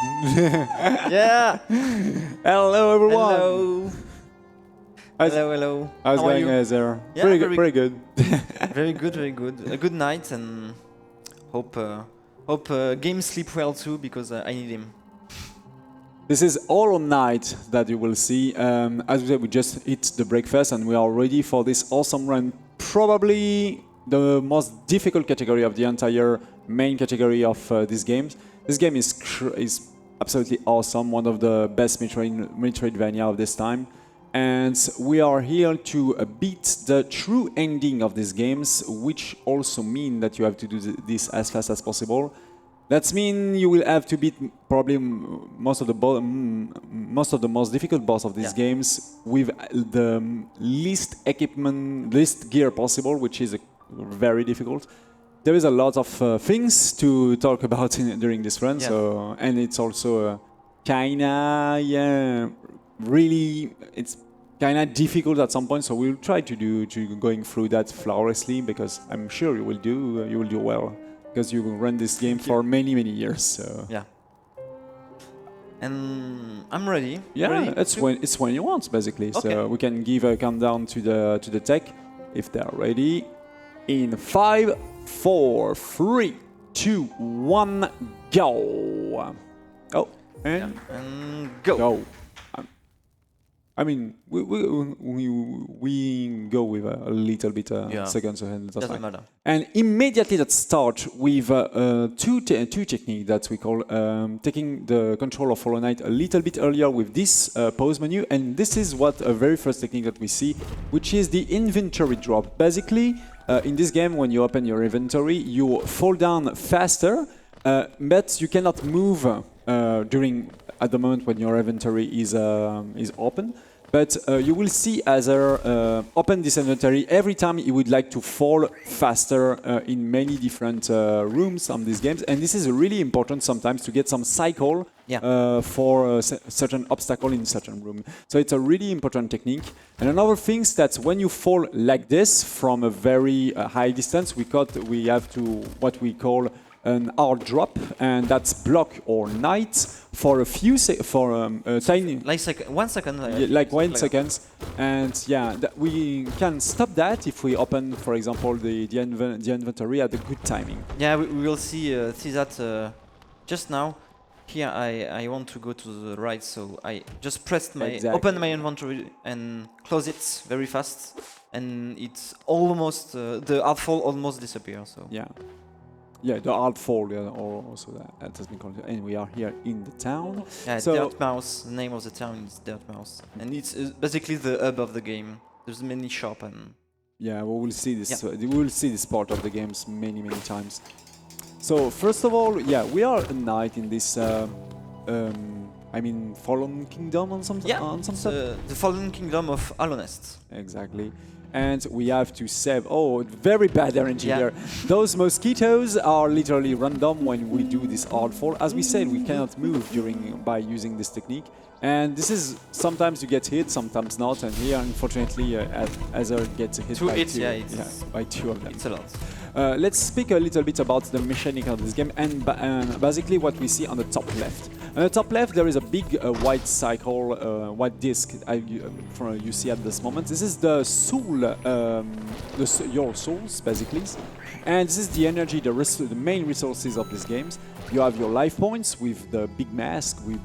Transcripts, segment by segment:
Yeah. Hello, everyone. Hello. Hello. How's How are going, you? Azere? Yeah, Pretty good. Pretty good. Very good, very good. A good night, and hope Game sleep well too, because I need him. This is all night that you will see. As we said, we just hit the breakfast and we are ready for this awesome run. Probably the most difficult category of the entire main category of these games. This game is absolutely awesome, one of the best Metroidvania of this time. And we are here to beat the true ending of these games, which also mean that you have to do this as fast as possible. That means you will have to beat probably most of the most difficult boss of these games with the least equipment, least gear possible, which is very difficult. There is a lot of things to talk about during this run, so and it's also really it's kinda difficult at some point. So we'll try to going through that flawlessly, because I'm sure you will do well. Because you will run this game for many years. So. Yeah. And I'm ready. Yeah, ready it's when you want, basically. Okay. So we can give a countdown to the tech if they are ready. In 5, 4, 3, 2, 1, go. Oh, and go. Go. I mean, we go with a little bit seconds ahead. Doesn't matter. And immediately let's start with two techniques that we call taking the control of Hollow Knight a little bit earlier with this pause menu. And this is what a very first technique that we see, which is the inventory drop. Basically, in this game, when you open your inventory, you fall down faster, but you cannot move at the moment when your inventory is open. But you will see Azere open this inventory every time he would like to fall faster in many different rooms on these games. And this is really important sometimes to get some cycle for certain obstacle in certain room. So it's a really important technique. And another thing is that when you fall like this from a very high distance, we have to what we call an hard drop, and that's block or night for a few tiny, like 1 second. Like 1 second, and we can stop that if we open, for example, the inventory at a good timing. Yeah, we will see that just now. Here I want to go to the right, so I just pressed open my inventory and close it very fast, and it's almost the hard fall almost disappears. So yeah, the hard fall, or also that has been called. And we are here in the town. Yeah, so Dirtmouth. The name of the town is Dirtmouth, and it's basically the hub of the game. There's many shops and. Yeah, we will see this. We will see this part of the games many times. So first of all, we are a knight in this. I mean, Fallen Kingdom on some stuff. The Fallen Kingdom of Alonest. Exactly. And we have to save. Oh, very bad RNG here. Those mosquitoes are literally random when we do this hard fall. As we said, we cannot move by using this technique. And this is sometimes you get hit, sometimes not. And here, unfortunately, Azere gets hit by two of them. It's a lot. Let's speak a little bit about the mechanic of this game, and basically what we see on the top left. On the top left, there is a big white circle, white disc you see at this moment. This is the soul, your souls, basically. And this is the energy, the main resources of these games. You have your life points with the big mask, with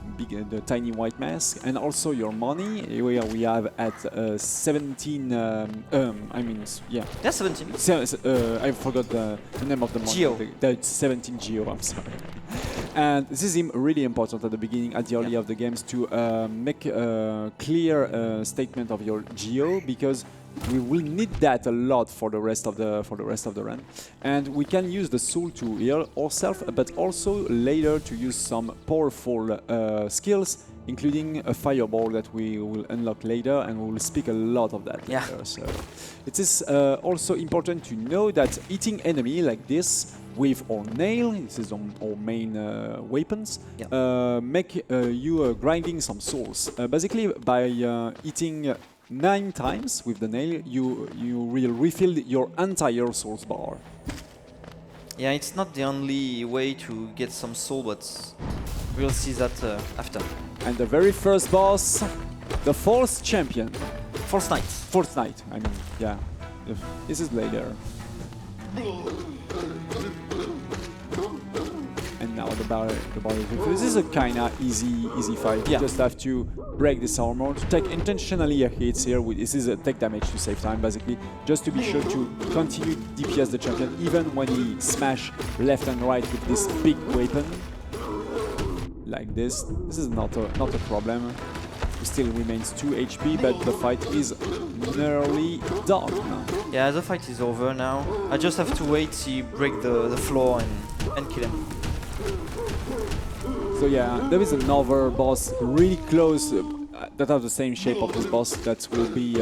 the tiny white mask, and also your money, where we have at 17. That's 17. I forgot the name of the money. Geo. That's 17 Geo, I'm sorry. And this is really important at the beginning, at the early of the games, to make a clear statement of your Geo, because we will need that a lot for the rest of the run, and we can use the soul to heal ourselves, but also later to use some powerful skills, including a fireball that we will unlock later, and we will speak a lot of that later. So it is also important to know that hitting enemy like this with our nail, this is our main weapons, make you grinding some souls. Basically, by hitting 9 times with the nail, you will refill your entire souls bar. Yeah, it's not the only way to get some soul, but we'll see that after. And the very first boss, the fourth champion. Fourth night. Fourth night, I mean, yeah. This is later. And now the barrier. This is a kinda easy fight. Yeah. You just have to break this armor, to take intentionally a hits here. This is a take damage to save time, basically, just to be sure to continue DPS the champion, even when he smash left and right with this big weapon. Like this. This is not a problem. He still remains 2 HP, but the fight is nearly done. Yeah, the fight is over now. I just have to wait till break the floor and kill him. So yeah, there is another boss really close that have the same shape of this boss that will be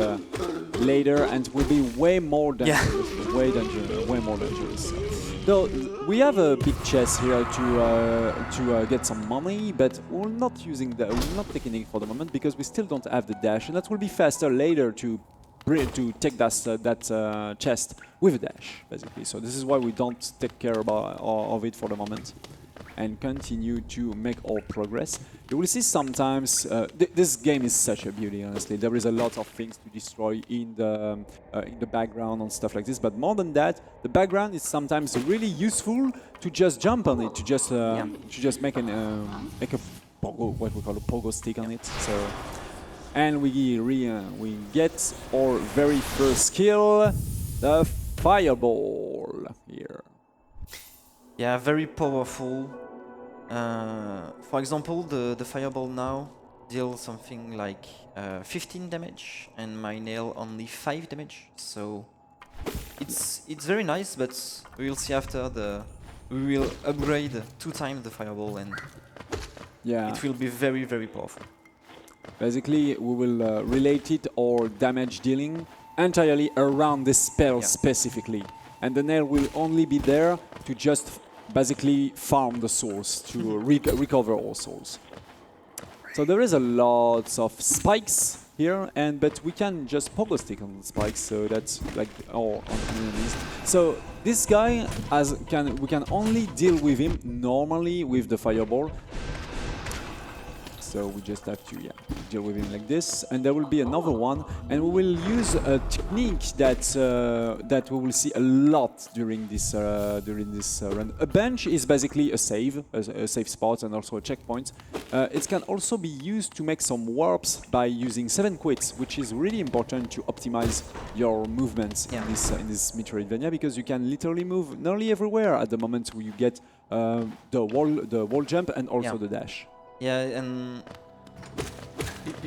later and will be way more dangerous. Yeah. Way more dangerous. So we have a big chest here to get some money, but we're not taking it for the moment because we still don't have the dash, and that will be faster later to take that chest with a dash, basically. So this is why we don't take care of it for the moment and continue to make our progress. You will see sometimes this game is such a beauty, honestly. There is a lot of things to destroy in the background and stuff like this, but more than that, the background is sometimes really useful to just jump on it, to just make a pogo, what we call a pogo stick on it. So, and we get our very first skill, the fireball here. Yeah, very powerful. For example, the fireball now deals something like 15 damage, and my nail only 5 damage. So it's very nice, but we will see after we will upgrade 2 times the fireball, and it will be very, very powerful. Basically, we will relate it or damage dealing entirely around this spell specifically, and the nail will only be there to just basically farm the souls, to recover all souls. So there is a lot of spikes here, but we can just pogo stick on the spikes, so that's like on enemies. So this guy we can only deal with him normally with the fireball. So we just have to deal with him like this, and there will be another one, and we will use a technique that we will see a lot during this run. A bench is basically a safe spot, and also a checkpoint. It can also be used to make some warps by using 7 quits, which is really important to optimize your movements in this Metroidvania, because you can literally move nearly everywhere at the moment where you get the wall jump and also the dash. Yeah, and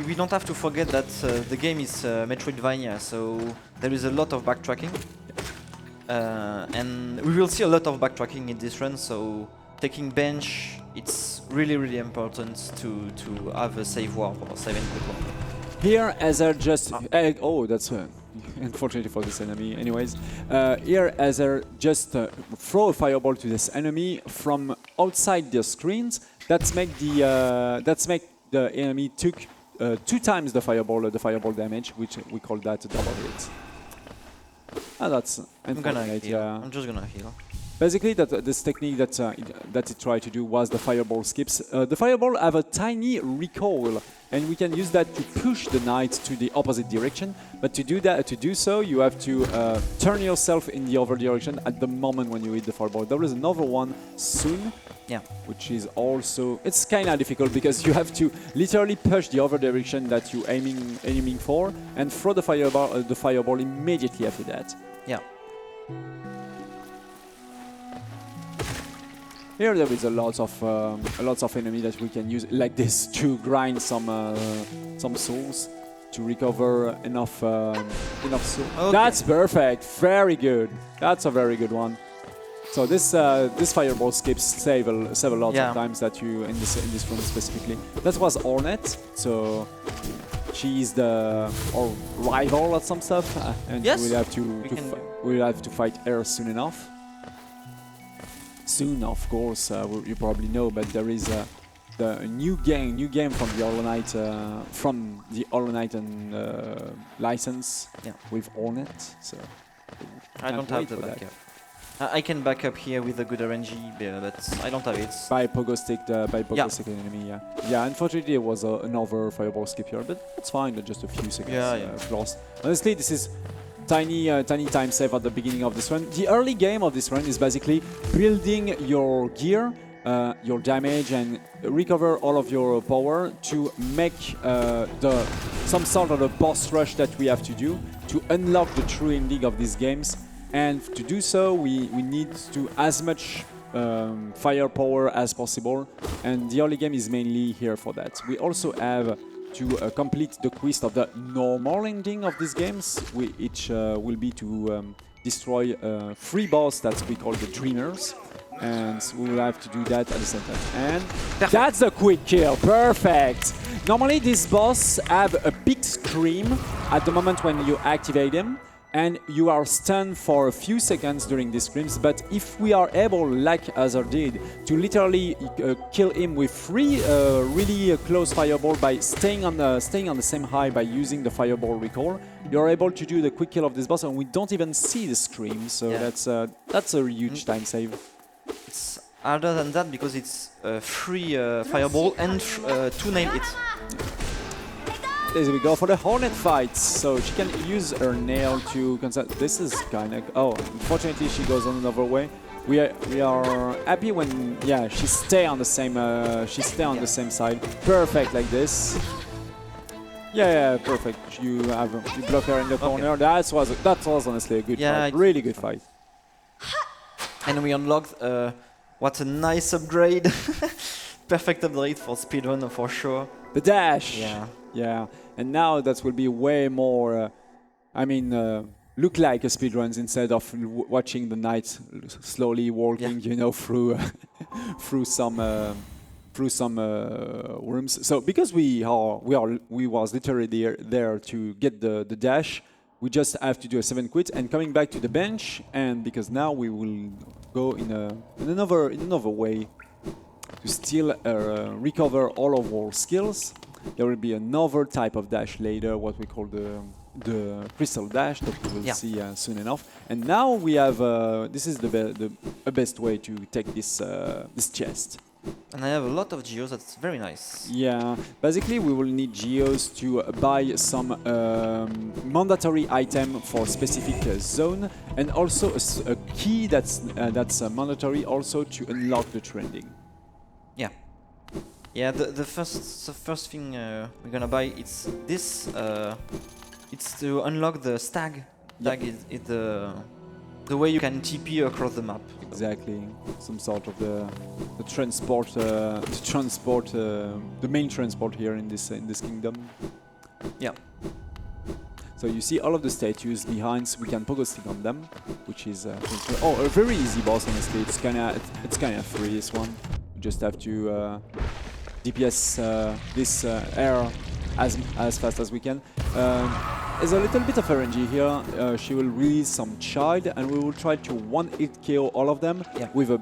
we don't have to forget that the game is Metroidvania, so there is a lot of backtracking. And we will see a lot of backtracking in this run, so taking bench, it's really, really important to have a save warp or save and quit warp. Here, Azere just... oh, that's unfortunately for this enemy. Anyways, here Azere just throw a fireball to this enemy from outside the screens. That's make the enemy took 2 times the fireball damage, which we call that a double hit. That's unfortunate. I'm just gonna heal. Basically, this technique that it tried to do was the fireball skips. The fireball have a tiny recoil, and we can use that to push the knight to the opposite direction. But to do so, you have to turn yourself in the other direction at the moment when you hit the fireball. There is another one soon. Yeah. Which is also, it's kind of difficult because you have to literally push the other direction that you're aiming for and throw the fireball immediately after that. Yeah. Here there is a lot of enemy that we can use like this to grind some souls to recover enough souls. Okay. That's perfect. Very good. That's a very good one. So this fireball skips save a lot of times that you in this room specifically. That was Hornet, so she's our rival at some stuff, and we'll have to fight her soon enough. Soon, of course, you probably know, but there is the new game from the Hollow Knight license with Hornet. So I don't have the back yet. I can back up here with a good RNG, but I don't have it. By pogo stick, Yeah. stick enemy, yeah. Yeah, unfortunately, it was another fireball skip here, but it's fine, just a few seconds lost. Honestly, this is tiny time save at the beginning of this run. The early game of this run is basically building your gear, your damage, and recover all of your power to make some sort of a boss rush that we have to do to unlock the true ending of these games. And to do so, we need to as much firepower as possible, and the early game is mainly here for that. We also have to complete the quest of the normal ending of these games, which will be to destroy 3 boss that we call the Dreamers, and we will have to do that at the same time. And that's a quick kill, perfect! Normally these boss have a big scream at the moment when you activate them, and you are stunned for a few seconds during these screams, but if we are able, like Azere did, to literally kill him with 3 really close fireball by staying on the same high by using the fireball recall, you're able to do the quick kill of this boss, and we don't even see the scream, so that's a huge time save. It's harder than that because it's 3 fireball and 2 nail hits. There we go for the Hornet fight. So she can use her nail to consult. This is kind of... Oh, unfortunately she goes on another way. We are happy when she stay on the same the same side. Perfect like this. Yeah, perfect. You block her in the corner. That was honestly a good fight. Really good fight. And we unlocked what a nice upgrade. Perfect upgrade for Speedrun for sure. The dash. Yeah. And now that will be way more, look like a speedruns instead of watching the knight slowly walking, through some rooms. So because we was literally there to get the dash, we just have to do a 7 quit and coming back to the bench. And because now we will go in another way to still recover all of our skills. There will be another type of dash later, what we call the crystal dash that we will see soon enough. And now we have this is the best way to take this chest. And I have a lot of geos. That's very nice. Yeah, basically we will need geos to buy some mandatory item for specific zone, and also a key that's mandatory also to unlock the trending. Yeah, the first thing we're gonna buy it's this. It's to unlock the stag. Stag is the way you can TP across the map. Exactly, some sort of the main transport here in this kingdom. Yeah. So you see all of the statues behind. So we can pogo stick on them, which is a very easy boss. Honestly, it's kind of free. This one, you just have to DPS this air as fast as we can. There's a little bit of RNG here. She will release some child, and we will try to one-hit kill all of them with a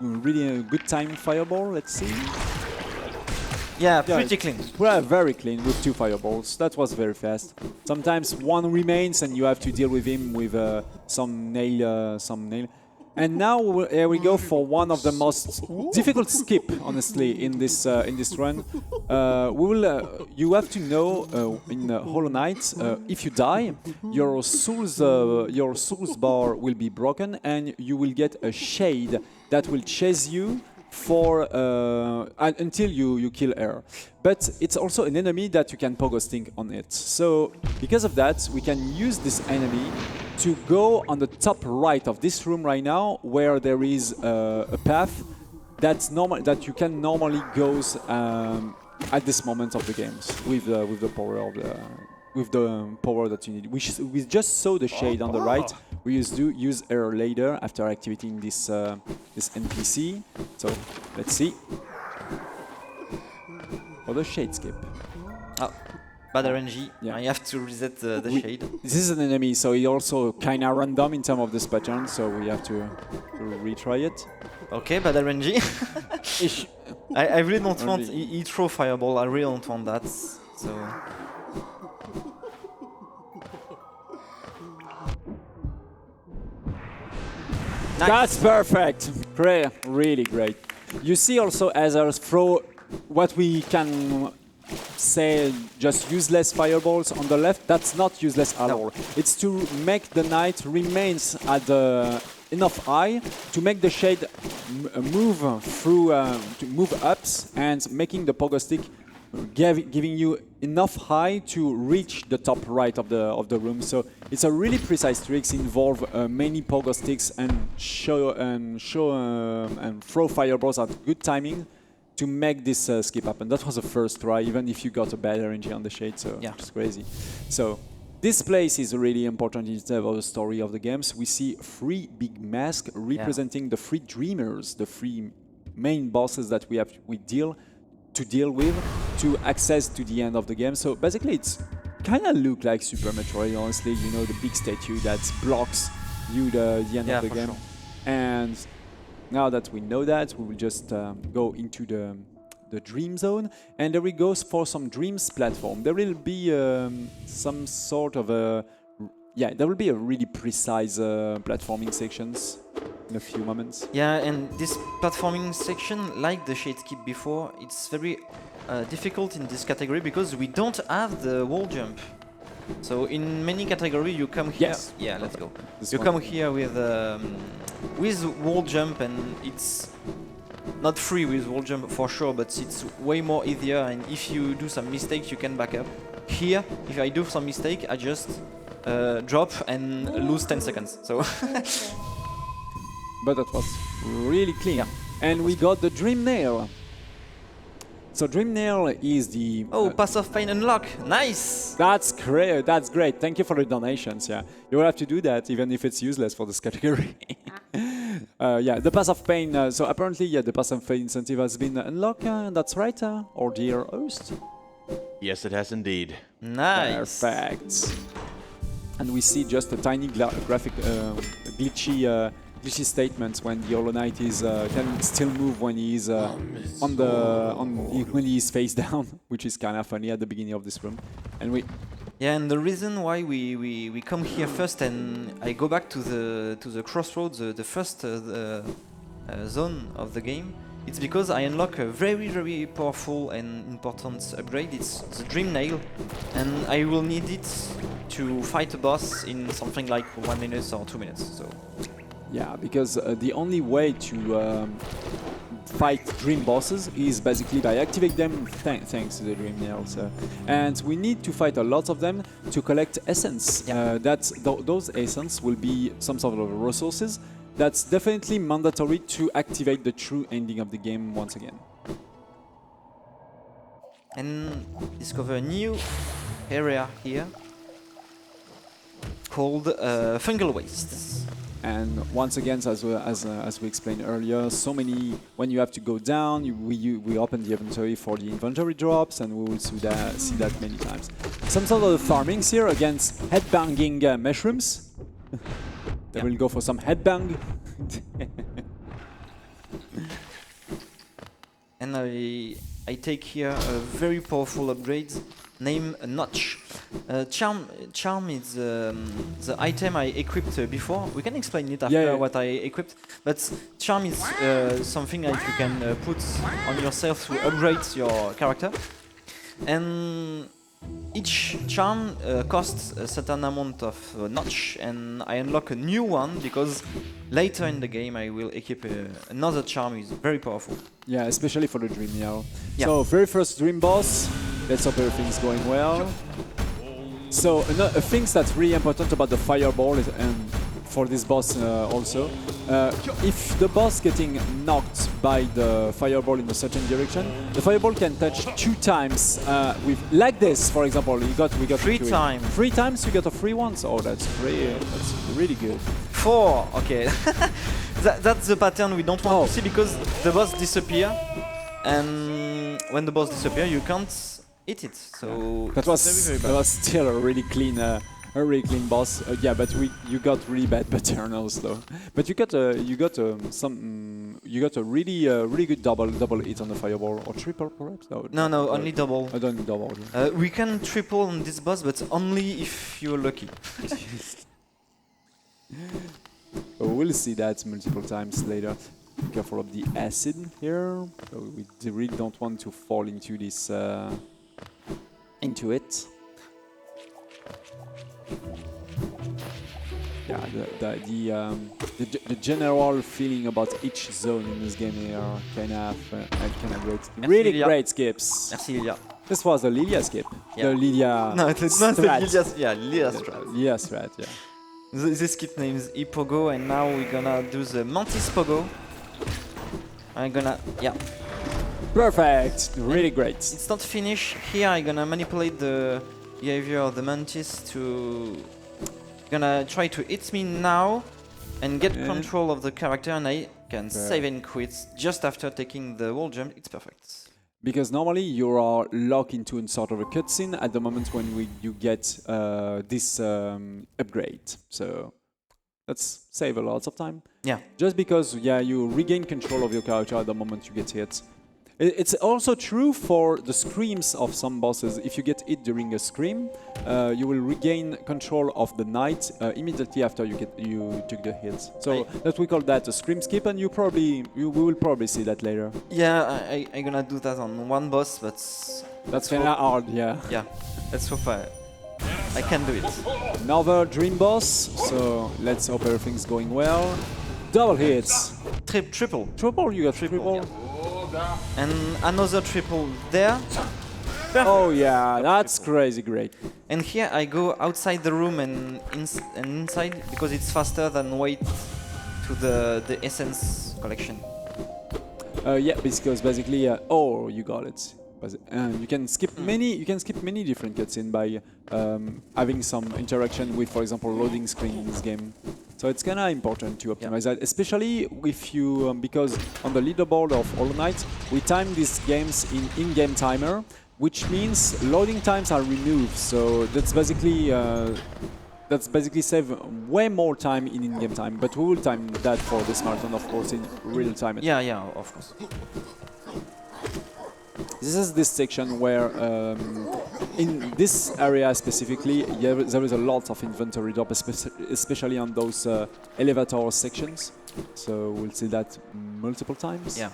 really good time fireball. Let's see. Yeah, pretty clean. Well, very clean with 2 fireballs. That was very fast. Sometimes one remains, and you have to deal with him with some nail. And now here we go for one of the most difficult skip, honestly, in this run. You have to know in Hollow Knight, if you die, your souls bar will be broken, and you will get a shade that will chase you until you kill her. But it's also an enemy that you can pogo stick on it. So because of that, we can use this enemy to go on the top right of this room right now, where there is a path that you can normally go at this moment of the games with the power that you need. We just saw the shade on the right. We use her later after activating this NPC. So let's see. For the shade skip. Oh, bad RNG. I have to reset the shade. This is an enemy, so he also kind of random in terms of this pattern. So we have to retry it. Okay, bad RNG. I really don't want. He throw fireball. I really don't want that. So. Nice. That's perfect. Great, really great. You see also Azers throw what we can say just useless fireballs on the left. That's not useless at all. It's to make the knight remains at enough high to make the shade move through, to move ups and making the pogo stick giving you enough high to reach the top right of the room. So it's a really precise tricks, involve many pogo sticks and throw fireballs at good timing to make this skip happen. That was the first try, even if you got a bad RNG on the shade, so it's crazy. So this place is really important in terms of the story of the games. We see 3 big masks representing the 3 dreamers, the 3 main bosses that we deal with to access to the end of the game. So basically it's kind of look like Super Metroid, honestly, you know, the big statue that blocks you the end of the game. Sure. And now that we know that, we will just go into the dream zone, and there we go for some dreams platform. There will be some sort of there will be a really precise platforming sections in a few moments. Yeah, and this platforming section, like the shade skip before, it's very difficult in this category because we don't have the wall jump. So in many categories you come here. Yes. Yeah, let's go. This You one. come here with wall jump, and it's not free with wall jump for sure, but it's way more easier. And if you do some mistakes, you can back up. Here, if I do some mistake, I just drop and lose 10 seconds. So. But that was really clean. Yeah. And we got the Dream Nail. So Dream Nail is the... Oh, Pass of Pain unlock. Nice! That's great. That's great. Thank you for the donations. Yeah, you will have to do that even if it's useless for this category. Yeah, the Pass of Pain. So apparently, yeah, the Pass of Pain incentive has been unlocked. That's right, our dear host. Yes, it has indeed. Nice! Perfect. And we see just a tiny graphic glitchy statements when the Hollow Knight is can still move when he is when he is face down, which is kind of funny at the beginning of this room. And we and the reason why we come here first, and I go back to the crossroads, the first zone of the game, it's because I unlock a very powerful and important upgrade. It's the Dream Nail, and I will need it to fight a boss in something like 1 minute or 2 minutes. So. Yeah, because the only way to fight dream bosses is basically by activating them thanks to the Dream Nails. And we need to fight a lot of them to collect essence. Yeah. Those essence will be some sort of resources. That's definitely mandatory to activate the true ending of the game once again. And discover a new area here called Fungal Wastes. And once again, as we explained earlier, so many, when you have to go down, we open the inventory for the inventory drops, and we will see that many times. Some sort of farmings here against headbanging mushrooms. They will go for some headbang. And I take here a very powerful upgrade named Notch. Charm is the item I equipped before. We can explain it after what I equipped. But Charm is something that you can put on yourself to upgrade your character. And each charm costs a certain amount of notch, and I unlock a new one because later in the game I will equip another charm is very powerful. Yeah, especially for the Dream Nail. Yeah. So very first Dream boss. Let's hope everything's going well. So things that's really important about the fireball is, and for this boss also, if the boss getting knocked by the fireball in a certain direction, the fireball can touch 2 times with like this, for example. We got 3 times. 3 times you get a free one. So that's great. That's really good. 4. Okay. That's the pattern we don't want to see because the boss disappear, and when the boss disappear, you can't hit it. So that was very bad. That was still a really clean boss. Yeah, but you got really bad paternals though. But you got a really good double hit on the fireball, or triple perhaps. No, only double. I don't double. We can triple on this boss, but only if you're lucky. We'll see that multiple times later. Be careful of the acid here. We really don't want to fall into this into it. Yeah, the general feeling about each zone in this game here kind of great. Really Lilia. great skips. Merci Lilia. This was the Lilia skip. Yeah. The Lilia. No, it's not the strat. Lilia. Yeah, Lilia strat. Lilia strat. Yeah. This skip name is Ipogo, and now we're gonna do the Mantis Pogo. I'm gonna, yeah. Perfect. Really great. It's not finished. Here I'm gonna manipulate the behavior of the Mantis to... Gonna try to hit me now and get control of the character, and I can save and quit just after taking the wall jump. It's perfect. Because normally you are locked into a sort of a cutscene at the moment when you get this upgrade. So that's save a lot of time. Yeah. Just because, yeah, you regain control of your character at the moment you get hit. It's also true for the screams of some bosses. If you get hit during a scream, you will regain control of the knight immediately after you took the hit. So that we call that a scream skip, and we will probably see that later. Yeah, I'm gonna do that on one boss, but that's kind of hard. Yeah. Yeah, let's hope I can do it. Another dream boss. So let's hope everything's going well. Double hits. Triple. Triple. You got triple. Yeah. And another triple there. Perfect. Oh yeah, that's crazy great. And here I go outside the room and inside because it's faster than wait to the essence collection. Yeah, because basically, oh, you got it. You can skip many different cutscenes by having some interaction with, for example, loading screen in this game. So it's kind of important to optimize that, especially if you because on the leaderboard of Hollow Knight we time these games in-game timer, which means loading times are removed. So that's basically save way more time in-game time. But we will time that for this marathon, of course, in real time. Yeah, of course. This is this section where, in this area specifically, there is a lot of inventory drop, especially on those elevator sections. So we'll see that multiple times. Yeah.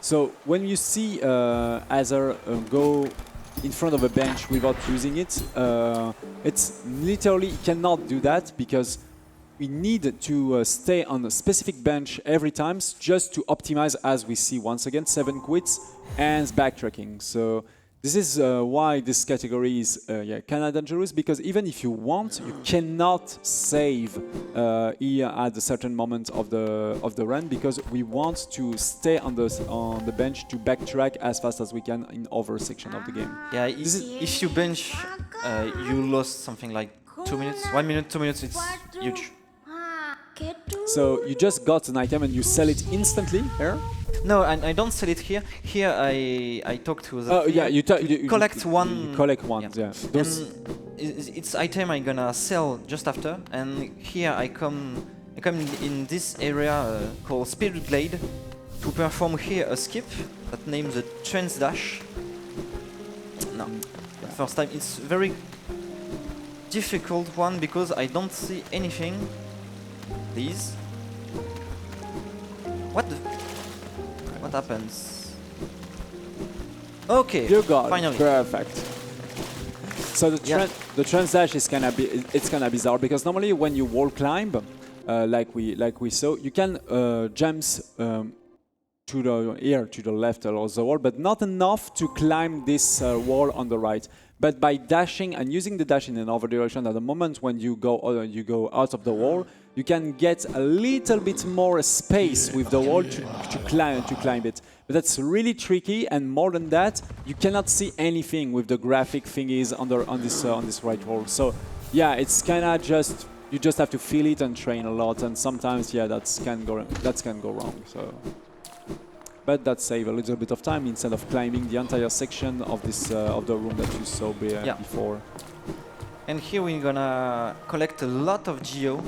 So when you see Azere go in front of a bench without using it, it's literally cannot do that because we need to stay on a specific bench every time just to optimize, as we see once again, 7 quits and backtracking. So this is why this category is kind of dangerous, because even if you want, you cannot save here at a certain moment of the run, because we want to stay on the bench to backtrack as fast as we can in other section of the game. Yeah, if you bench, you lost something like 2 minutes, 1 minute, 2 minutes. It's huge. So you just got an item and you sell it instantly here? No, I don't sell it here. Here I talk to the... Oh yeah, you collect one... You collect one, yeah. And it's item I'm gonna sell just after. And here I come in this area called Speedrun to perform here a skip that names the Trans Dash. No, first time. It's very difficult one because I don't see anything. These. What happens? Okay, you got finally. It. Perfect. So the trans dash is kind of bizarre, because normally when you wall climb, like we saw, you can jump to the left of the wall, but not enough to climb this wall on the right. But by dashing and using the dash in another direction, at the moment when you go out of the wall, you can get a little bit more space with the wall to climb it. But that's really tricky, and more than that, you cannot see anything with the graphic thingies on this right wall. So yeah, it's kind of just you just have to feel it and train a lot, and sometimes that can go wrong. So. But that saves a little bit of time instead of climbing the entire section of this of the room that you saw before. And here we're gonna collect a lot of geo,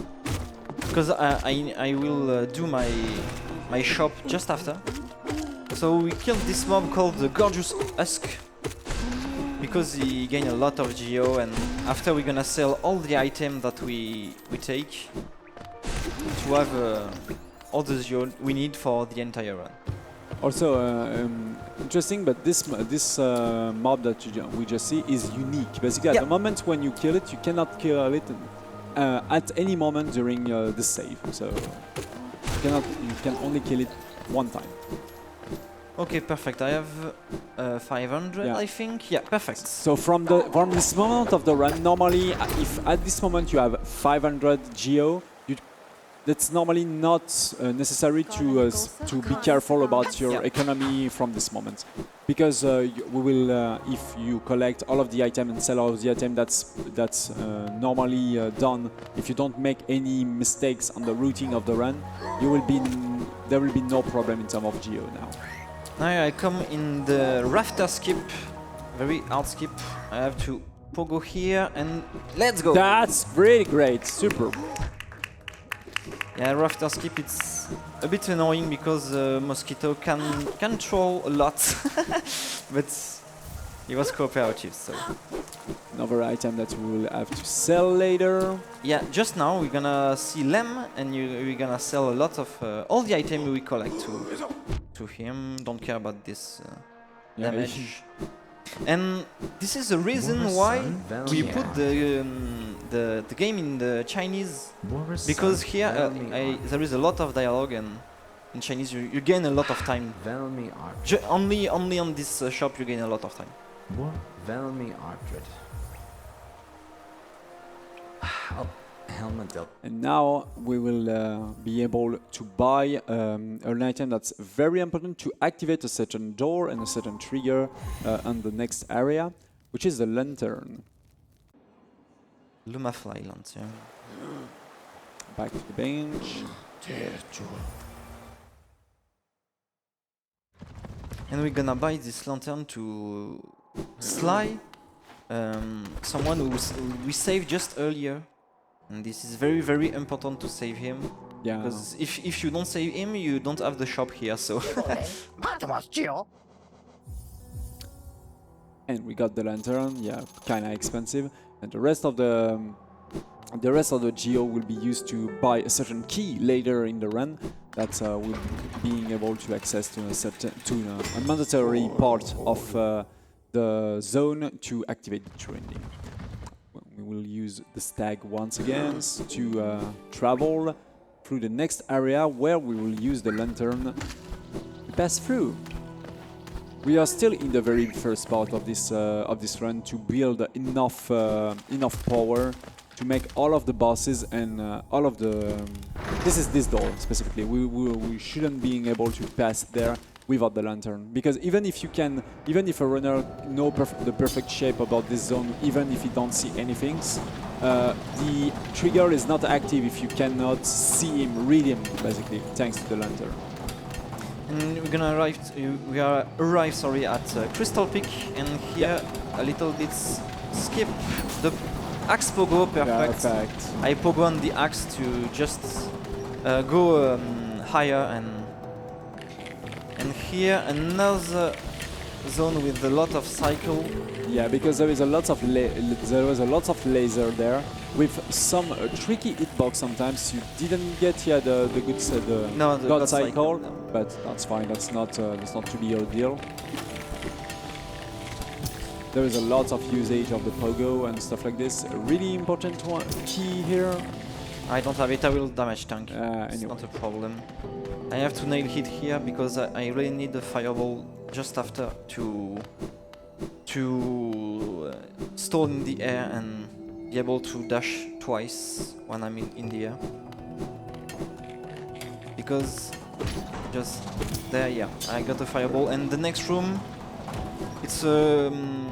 because I will do my shop just after. So we killed this mob called the Gorgeous Husk because he gained a lot of geo, and after we're gonna sell all the items that we take. to have all the geo we need for the entire run. Also, interesting, but this mob that we just see is unique. Basically, at the moment when you kill it, you cannot kill it at any moment during the save. So you can only kill it one time. Okay, perfect. I have 500, Yeah. I think. Yeah, perfect. So from this moment of the run, normally, if at this moment you have 500 geo, that's normally not necessary to be careful about your economy from this moment, because we will, if you collect all of the item and sell all of the item, that's normally done. If you don't make any mistakes on the routing of the run, there will be no problem in terms of geo now. Now I come in the rafter skip, very hard skip. I have to pogo here and let's go. That's really great, super. Yeah, rafter skip, it's a bit annoying because Mosquito can troll a lot, but he was cooperative, so. Another item that we will have to sell later. Yeah, just now we're gonna see Lem, and we're gonna sell a lot of all the items we collect to him. Don't care about this damage. And this is the reason why we put the game in the Chinese, because here there is a lot of dialogue, and in Chinese you gain a lot of time. Only on this shop you gain a lot of time. And now we will be able to buy an item that's very important to activate a certain door and a certain trigger on the next area, which is the lantern. Lumafly lantern. Back to the bench. And we're gonna buy this lantern to Sly, someone who we saved just earlier. And this is very, very important to save him. Yeah. Because if you don't save him, you don't have the shop here, so. And we got the lantern, yeah, kinda expensive. And the rest of the geo will be used to buy a certain key later in the run that will being able to access to a mandatory part of the zone to activate the trending. We will use the stag once again to travel through the next area where we will use the lantern to pass through. We are still in the very first part of this run to build enough power to make all of the bosses and all of the. This is this door specifically. We shouldn't be able to pass there without the lantern, because even if a runner knows the perfect shape about this zone, even if you don't see anything, the trigger is not active if you cannot see him, read him, basically, thanks to the lantern. And we're gonna arrive. We are arrived, at Crystal Peak, and here a little bit skip the axe pogo. Perfect. I pogo on the axe to just go higher, and here another zone with a lot of cycle. Yeah, because there was a lot of laser there with some tricky hitbox. Sometimes you didn't get here the god cycle, no. But that's fine. That's not to be a deal. There is a lot of usage of the pogo and stuff like this. A really important key here. I don't have it. I will damage tank. It's anyway. not a problem. I have to nail hit here because I really need the fireball just after to stall in the air and be able to dash twice when I'm in the air. Because just there, yeah, I got a fireball, and the next room, it's an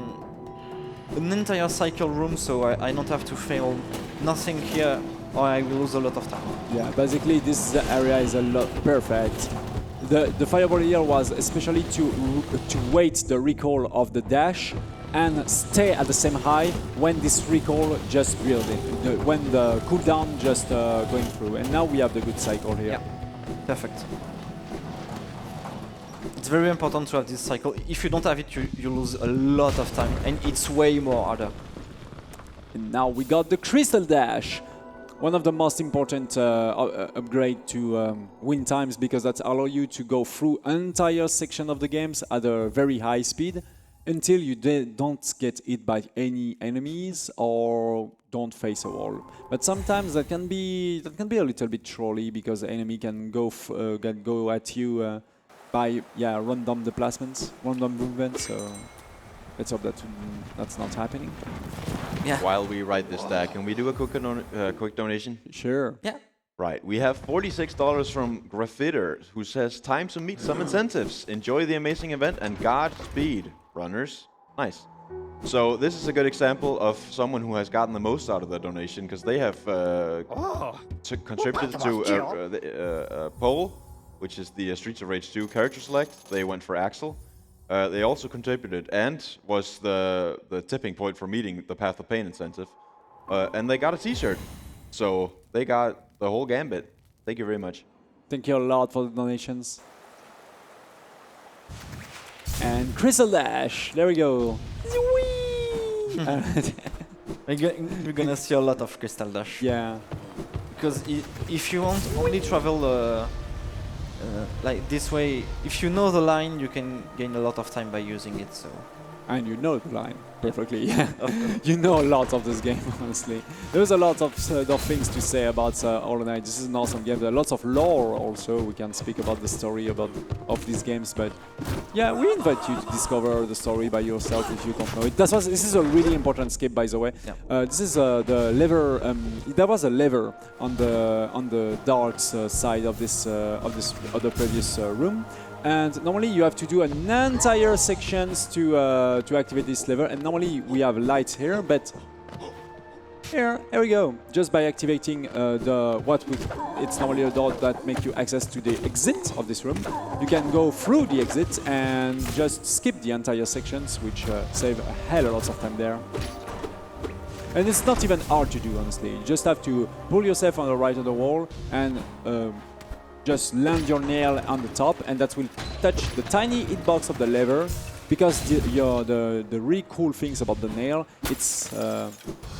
entire cycle room, so I don't have to fail nothing here, or I will lose a lot of time. Yeah, basically this area is a lot perfect. The fireball here was especially to wait the recall of the dash and stay at the same height when this recall just building, when the cooldown just going through. And now we have the good cycle here. Yeah, perfect. It's very important to have this cycle. If you don't have it, you lose a lot of time, and it's way more harder. And now we got the crystal dash. one of the most important upgrade to win times, because that allow you to go through entire section of the games at a very high speed until you don't get hit by any enemies or don't face a wall. But sometimes that can be a little bit trolly, because the enemy can go at you by random deplacements, random movements. So let's hope that's not happening. Yeah. While we write this stack, can we do a quick donation? Sure. Yeah. Right. We have $46 from Graffiter, who says, "Time to meet some incentives. Enjoy the amazing event and Godspeed, runners." Nice. So this is a good example of someone who has gotten the most out of the donation, because they have contributed to a poll, which is the Streets of Rage 2 character select. They went for Axel. They also contributed and was the tipping point for meeting the Path of Pain incentive. And they got a t-shirt. So they got the whole gambit. Thank you very much. Thank you a lot for the donations. And Crystal Dash, there we go. We're gonna see a lot of Crystal Dash. Yeah. Because if you want only travel like this way, if you know the line, you can gain a lot of time by using it. So. And you know the line perfectly. Yeah. You know a lot of this game, honestly. There's a lot of things to say about Hollow Knight. This is an awesome game. There are lots of lore also. We can speak about the story of these games, but yeah, we invite you to discover the story by yourself if you don't know it. This is a really important skip, by the way. Yeah. This is the lever. There was a lever on the dark side of the previous room. And normally you have to do an entire sections to activate this lever. And normally we have lights here, but here we go. Just by activating it's normally a door that makes you access to the exit of this room. You can go through the exit and just skip the entire sections, which save a hell of lots of time there. And it's not even hard to do, honestly. You just have to pull yourself on the right of the wall and just land your nail on the top, and that will touch the tiny hitbox of the lever. Because the really cool things about the nail, it's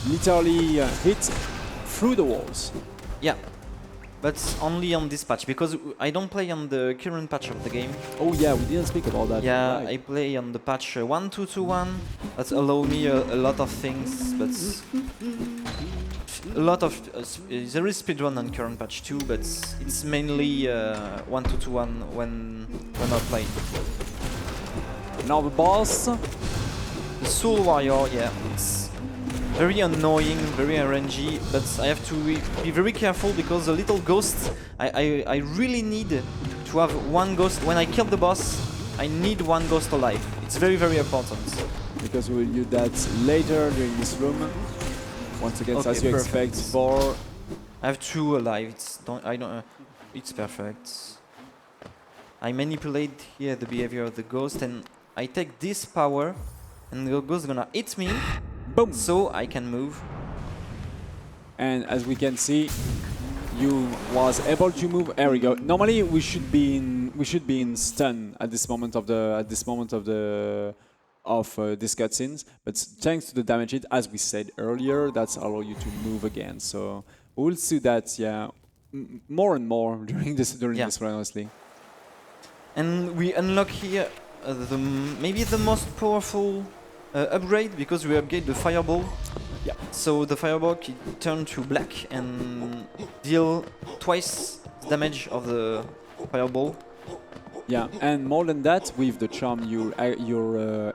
literally hit through the walls. Yeah, but only on this patch, because I don't play on the current patch of the game. Oh yeah, we didn't speak about that. Yeah, right. I play on the patch 1.2.2.1. That allow me a lot of things, but a lot of there is speedrun on current patch too, but it's mainly 1.2.2.1 when I play. Now the boss. The Soul Warrior, yeah, it's very annoying, very RNG, but I have to be very careful because the little ghost, I really need to have one ghost. When I kill the boss, I need one ghost alive. It's very, very important. Because we'll use that later during this room. Once again, Okay, as you perfect. expect, for I have 2 alive. It's perfect. I manipulate here the behavior of the ghost, and I take this power, and the ghost is gonna hit me. boom. So I can move. And as we can see, you was able to move. There we go. Normally we should be in stun at this moment of these cutscenes, but thanks to the damage hit, as we said earlier, that's allow you to move again. So we'll see that, yeah, more and more during this run, honestly. And we unlock here maybe the most powerful upgrade, because we upgrade the fireball. Yeah. So the fireball can turn to black and deal twice the damage of the fireball. Yeah, and more than that, with the charm you're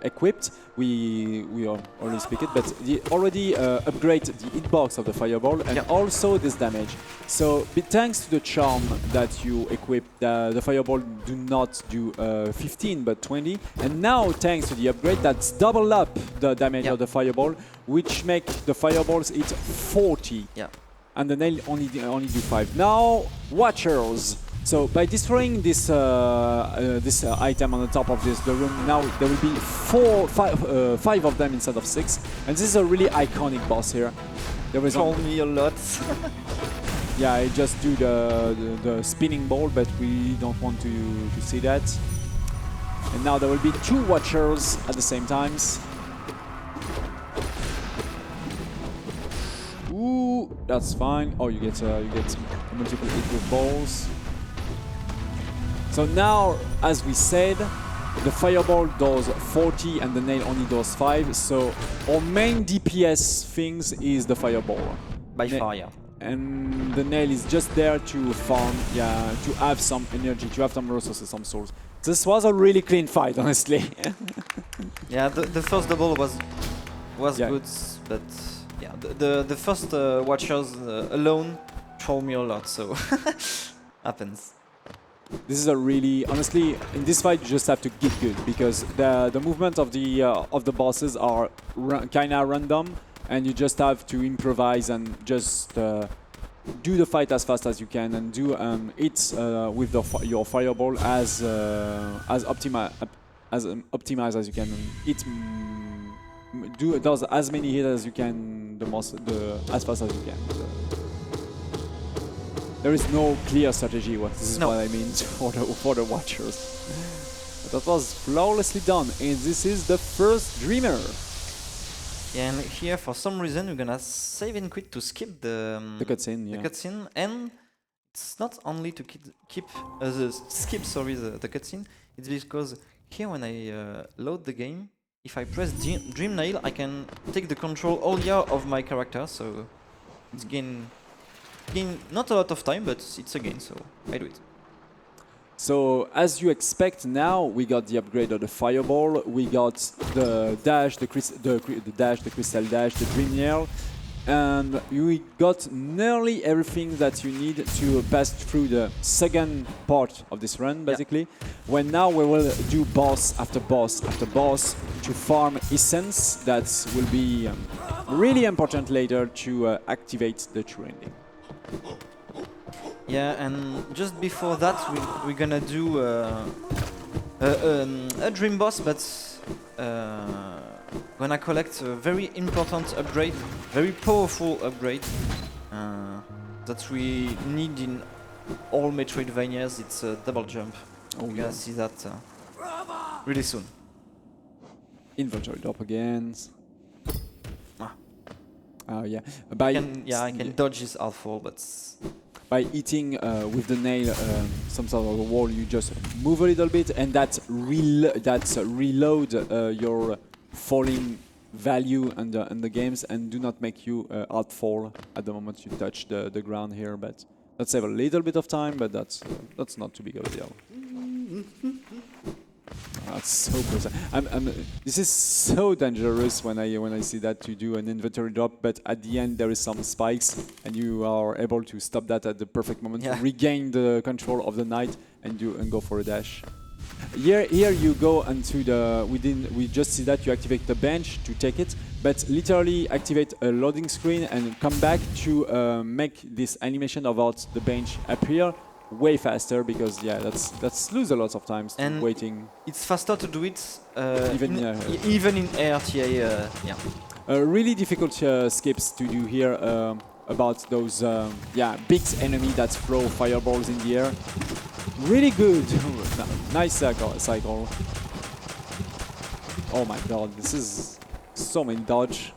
equipped, we already speak it, but already upgrade the hitbox of the fireball and also this damage. So thanks to the charm that you equip, the fireball do not do 15 but 20, and now thanks to the upgrade, that's double up the damage of the fireball, which make the fireballs hit 40. Yeah. And the nail only do 5. Now, Watchers. So by destroying this item on the top of the room, now there will be 5 of them instead of 6, and this is a really iconic boss here. There was told me a lot. Yeah, I just do the spinning ball, but we don't want to see that. And now there will be 2 Watchers at the same times. Ooh. 2. That's fine. Oh, you get multiple hit with balls. So now, as we said, the fireball does 40 and the nail only does 5. So our main DPS things is the fireball. By far, yeah. And the nail is just there to farm, yeah, to have some energy, to have some resources, some souls. This was a really clean fight, honestly. Yeah, the first double was Yeah. good, but yeah, the first watchers alone troll me a lot, so happens. This is a really, honestly, in this fight you just have to get good because the movement of the bosses are kinda random, and you just have to improvise and just do the fight as fast as you can and do it with your fireball as optimized as you can. It does as many hits as you can, as fast as you can. There is no clear strategy. This is what I mean for the watchers. But that was flawlessly done, and this is the first Dreamer. Yeah, and here for some reason we're gonna save and quit to skip the cutscene. Yeah. The cutscene, and it's not only to skip the cutscene. It's because here when I load the game, if I press Dream Nail, I can take the control all of my character. So it's gain not a lot of time, but it's a gain. So I do it. So as you expect now, we got the upgrade of the fireball, we got the dash, the crystal dash, the dream nail, and we got nearly everything that you need to pass through the second part of this run, basically. Yeah. When now we will do boss after boss after boss to farm essence that will be really important later to activate the true ending. Yeah, and just before that, we're gonna do a dream boss, but gonna collect a very important upgrade, very powerful upgrade that we need in all Metroidvanias. It's a double jump. We're gonna see that really soon. Inventory drop again. Yeah. I can dodge this outfall, but. By hitting with the nail some sort of a wall, you just move a little bit, and that's reload your falling value in the games, and do not make you outfall at the moment you touch the ground here. But that saves a little bit of time, but that's not too big of a deal. That's so close. This is so dangerous when I see that to do an inventory drop, but at the end there is some spikes, and you are able to stop that at the perfect moment to regain the control of the knight and go for a dash. Here you go into the. We just see that you activate the bench to take it, but literally activate a loading screen and come back to make this animation about the bench appear way faster, because that's lose a lot of times and waiting. It's faster to do it even in ARTA. Really difficult skips to do here about those big enemy that throw fireballs in the air. Really good. Nice cycle. Oh my god, this is so many dodge.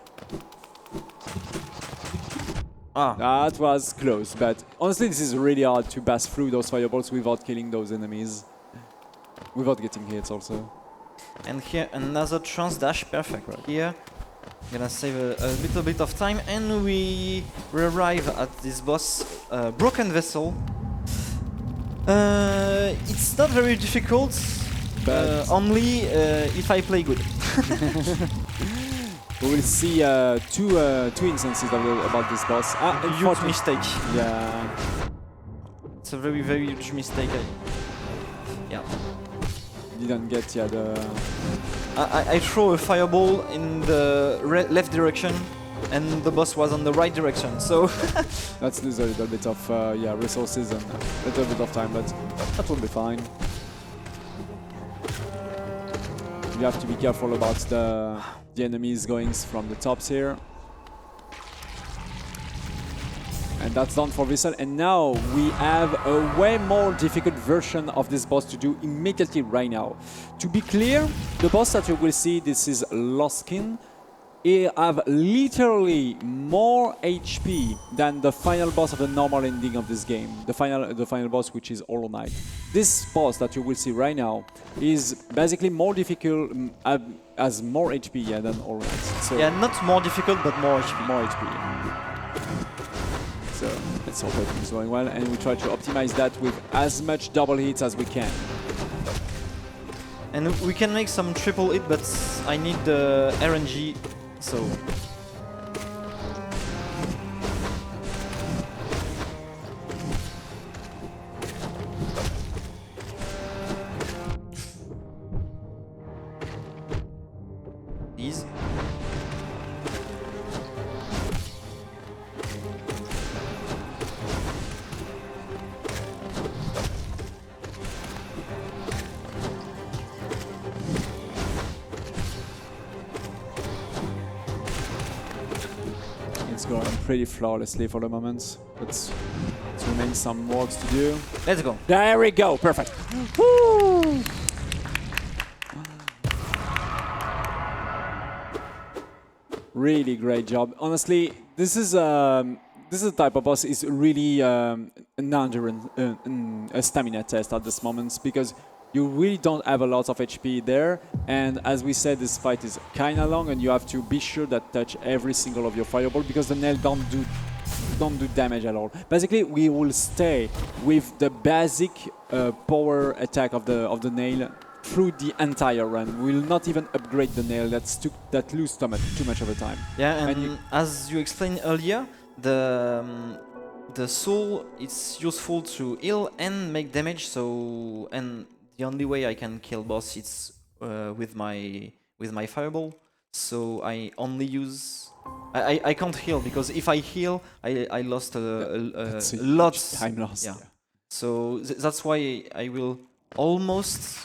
That was close, but honestly this is really hard to pass through those fireballs without killing those enemies, without getting hits also. And here another trans dash, perfect. Right. Here, gonna save a little bit of time, and we arrive at this boss, Broken Vessel. It's not very difficult, but only if I play good. We will see two instances about this boss. A huge mistake. Yeah. It's a very, very huge mistake. Didn't get the... I throw a fireball in the left direction, and the boss was on the right direction, so... That's lose a little bit of resources and a little bit of time, but that will be fine. You have to be careful about the enemies going from the tops here. And that's done for Vessel. And now we have a way more difficult version of this boss to do immediately right now. To be clear, the boss that you will see, this is Lost Skin. he have literally more HP than the final boss of the normal ending of this game. The final boss, which is Hollow Knight. This boss that you will see right now is basically more difficult, has more HP than Hollow Knight. So Yeah, not more difficult, but more HP. more HP. So let's hope everything's going well, and we try to optimize that with as much double hits as we can. And we can make some triple hit, but I need the RNG, so... These. It's going pretty flawlessly for the moment, but there remains some work to do. Let's go. There we go, perfect. Woo! Really great job. Honestly, this is a type of boss is really an endurance, a stamina test at this moment, because you really don't have a lot of HP there, and as we said, this fight is kind of long, and you have to be sure that touch every single of your fireball, because the nail don't do damage at all. Basically, we will stay with the basic power attack of the nail through the entire run. We will not even upgrade the nail. That lose too much of the time. Yeah, and as you explained earlier, the soul it's useful to heal and make damage. So and the only way I can kill boss is with my fireball. So I only use. I can't heal, because if I heal, I lost a lot time loss. Yeah. So that's why I will almost.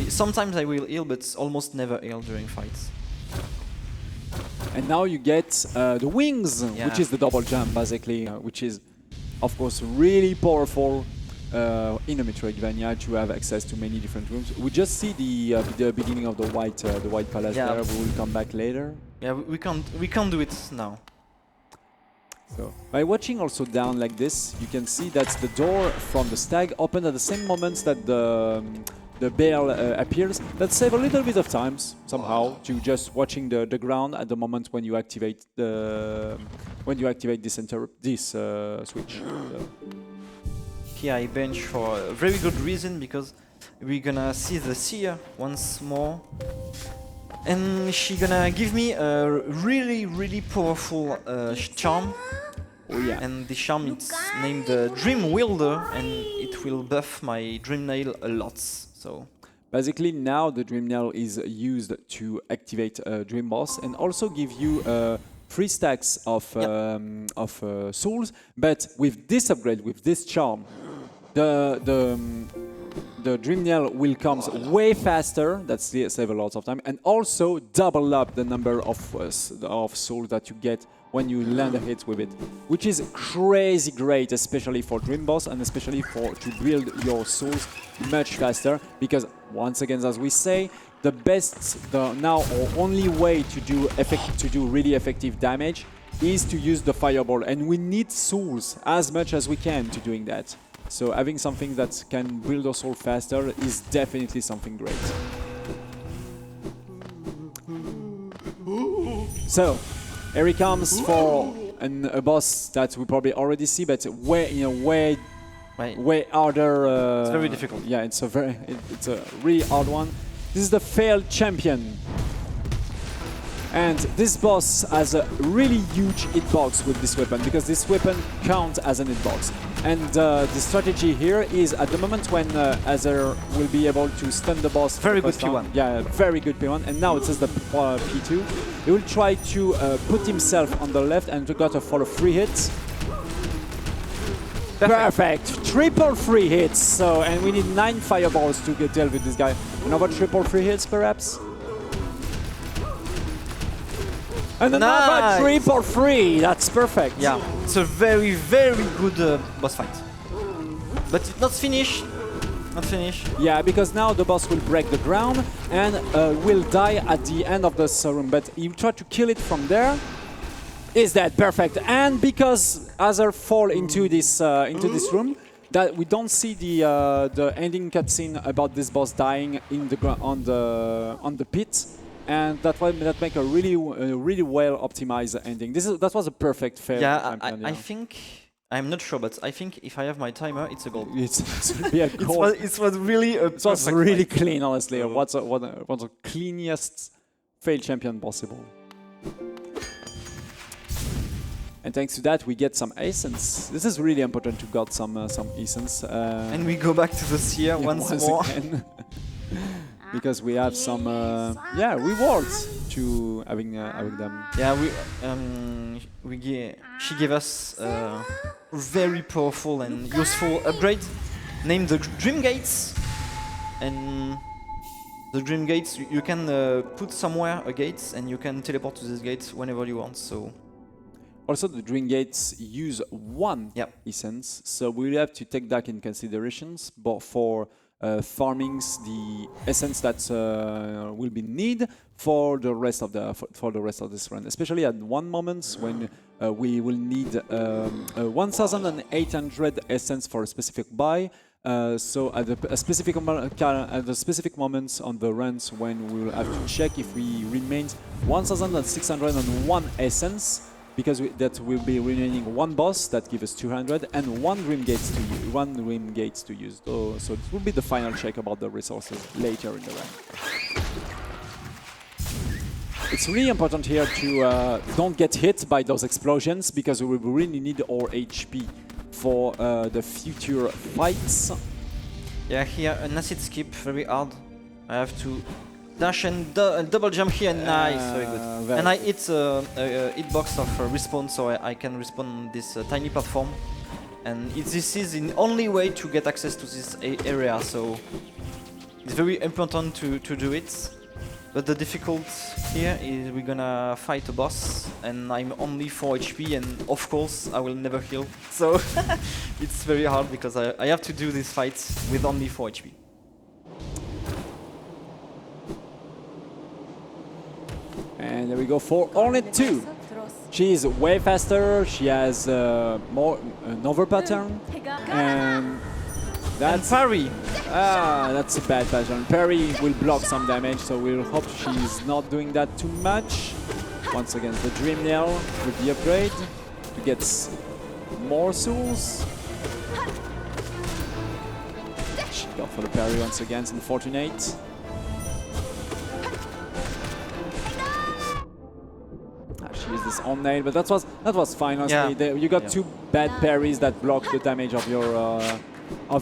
Sometimes I will heal, but almost never heal during fights. And now you get the wings, Yeah. which is the double jump, basically, which is, of course, really powerful in a Metroidvania to have access to many different rooms. We just see the beginning of the white palace there. We will come back later. Yeah, we can't do it now. So by watching also down like this, you can see that the door from the stag opened at the same moment that the bear appears. That saves a little bit of time somehow to just watching the ground at the moment when you activate this switch. Here I bench for a very good reason, because we're gonna see the seer once more, and she gonna give me a really powerful charm. Oh yeah. And the charm is named Dream Wielder, and it will buff my Dream Nail a lot. So basically now the Dream Nail is used to activate Dream Boss and also give you 3 stacks of souls. But with this upgrade, with this charm, the Dream Nail will come way faster. That saves a lot of time, and also double up the number of souls that you get when you land a hit with it, which is crazy great, especially for Dream Boss, and especially to build your souls much faster. Because once again, as we say, the now or only way to do really effective damage is to use the fireball, and we need souls as much as we can to doing that. So having something that can build a soul faster is definitely something great. So here he comes for a boss that we probably already see, but way harder. it's very difficult. Yeah, it's a really hard one. This is the failed champion. And this boss has a really huge hitbox with this weapon, because this weapon counts as an hitbox. And the strategy here is, at the moment when Azere will be able to stun the boss... Very good P1. Yeah, very good P1. And now it says the P2. He will try to put himself on the left and got a follow 3 hits. Perfect! Triple 3 hits! So, and we need 9 fireballs to deal with this guy. Another triple 3 hits, perhaps? And another triple 3! That's perfect! Yeah, it's a very good boss fight. But it's not finished. Not finish. Yeah, because now the boss will break the ground and will die at the end of the room. But you try to kill it from there. Is that perfect? And because Azere fall into this room, that we don't see the ending cutscene about this boss dying in the on the pit, and that make a really well optimized ending. That was a perfect fail. Yeah, I think. I'm not sure, but I think if I have my timer, it's a goal. It will be a goal. It was really it was really clean, honestly. What's the cleanest failed champion possible? And thanks to that, we get some essence. This is really important to get some essence. And we go back to the seer once more. Again. Because we have some rewards to having them. Yeah, she gave us a very powerful and useful upgrade named the Dream Gates. And the Dream Gates, you can put somewhere a gate and you can teleport to this gate whenever you want. So. Also, the Dream Gates use one essence, so we will have to take that in considerations. But for farming the essence that will be needed for the rest of this run, especially at one moment when we will need 1,800 essence for a specific buy. So at the specific moments on the runs when we will have to check if we remain 1,601 essence. Because that will be remaining one boss that gives us 200 and one Dream Gates to use. So this will be the final check about the resources later in the run. It's really important here to don't get hit by those explosions because we will really need our HP for the future fights. Yeah, here an acid skip, very hard. I have to dash and double jump here, nice, very good. And I hit a hitbox of respawn, so I can respawn on this tiny platform. And this is the only way to get access to this area, so it's very important to do it. But the difficult here is we're gonna fight a boss, and I'm only 4 HP, and of course I will never heal. So it's very hard because I have to do this fight with only 4 HP. And there we go for only 2. She's way faster. She has more another pattern, and that's parry. That's a bad pattern. Parry will block some damage, so we'll hope she's not doing that too much. Once again, the Dream Nail with the upgrade to get more souls. She got for the parry once again. It's unfortunate. She used this on nail, but that was fine. Honestly, you got 2 bad parries that block the damage of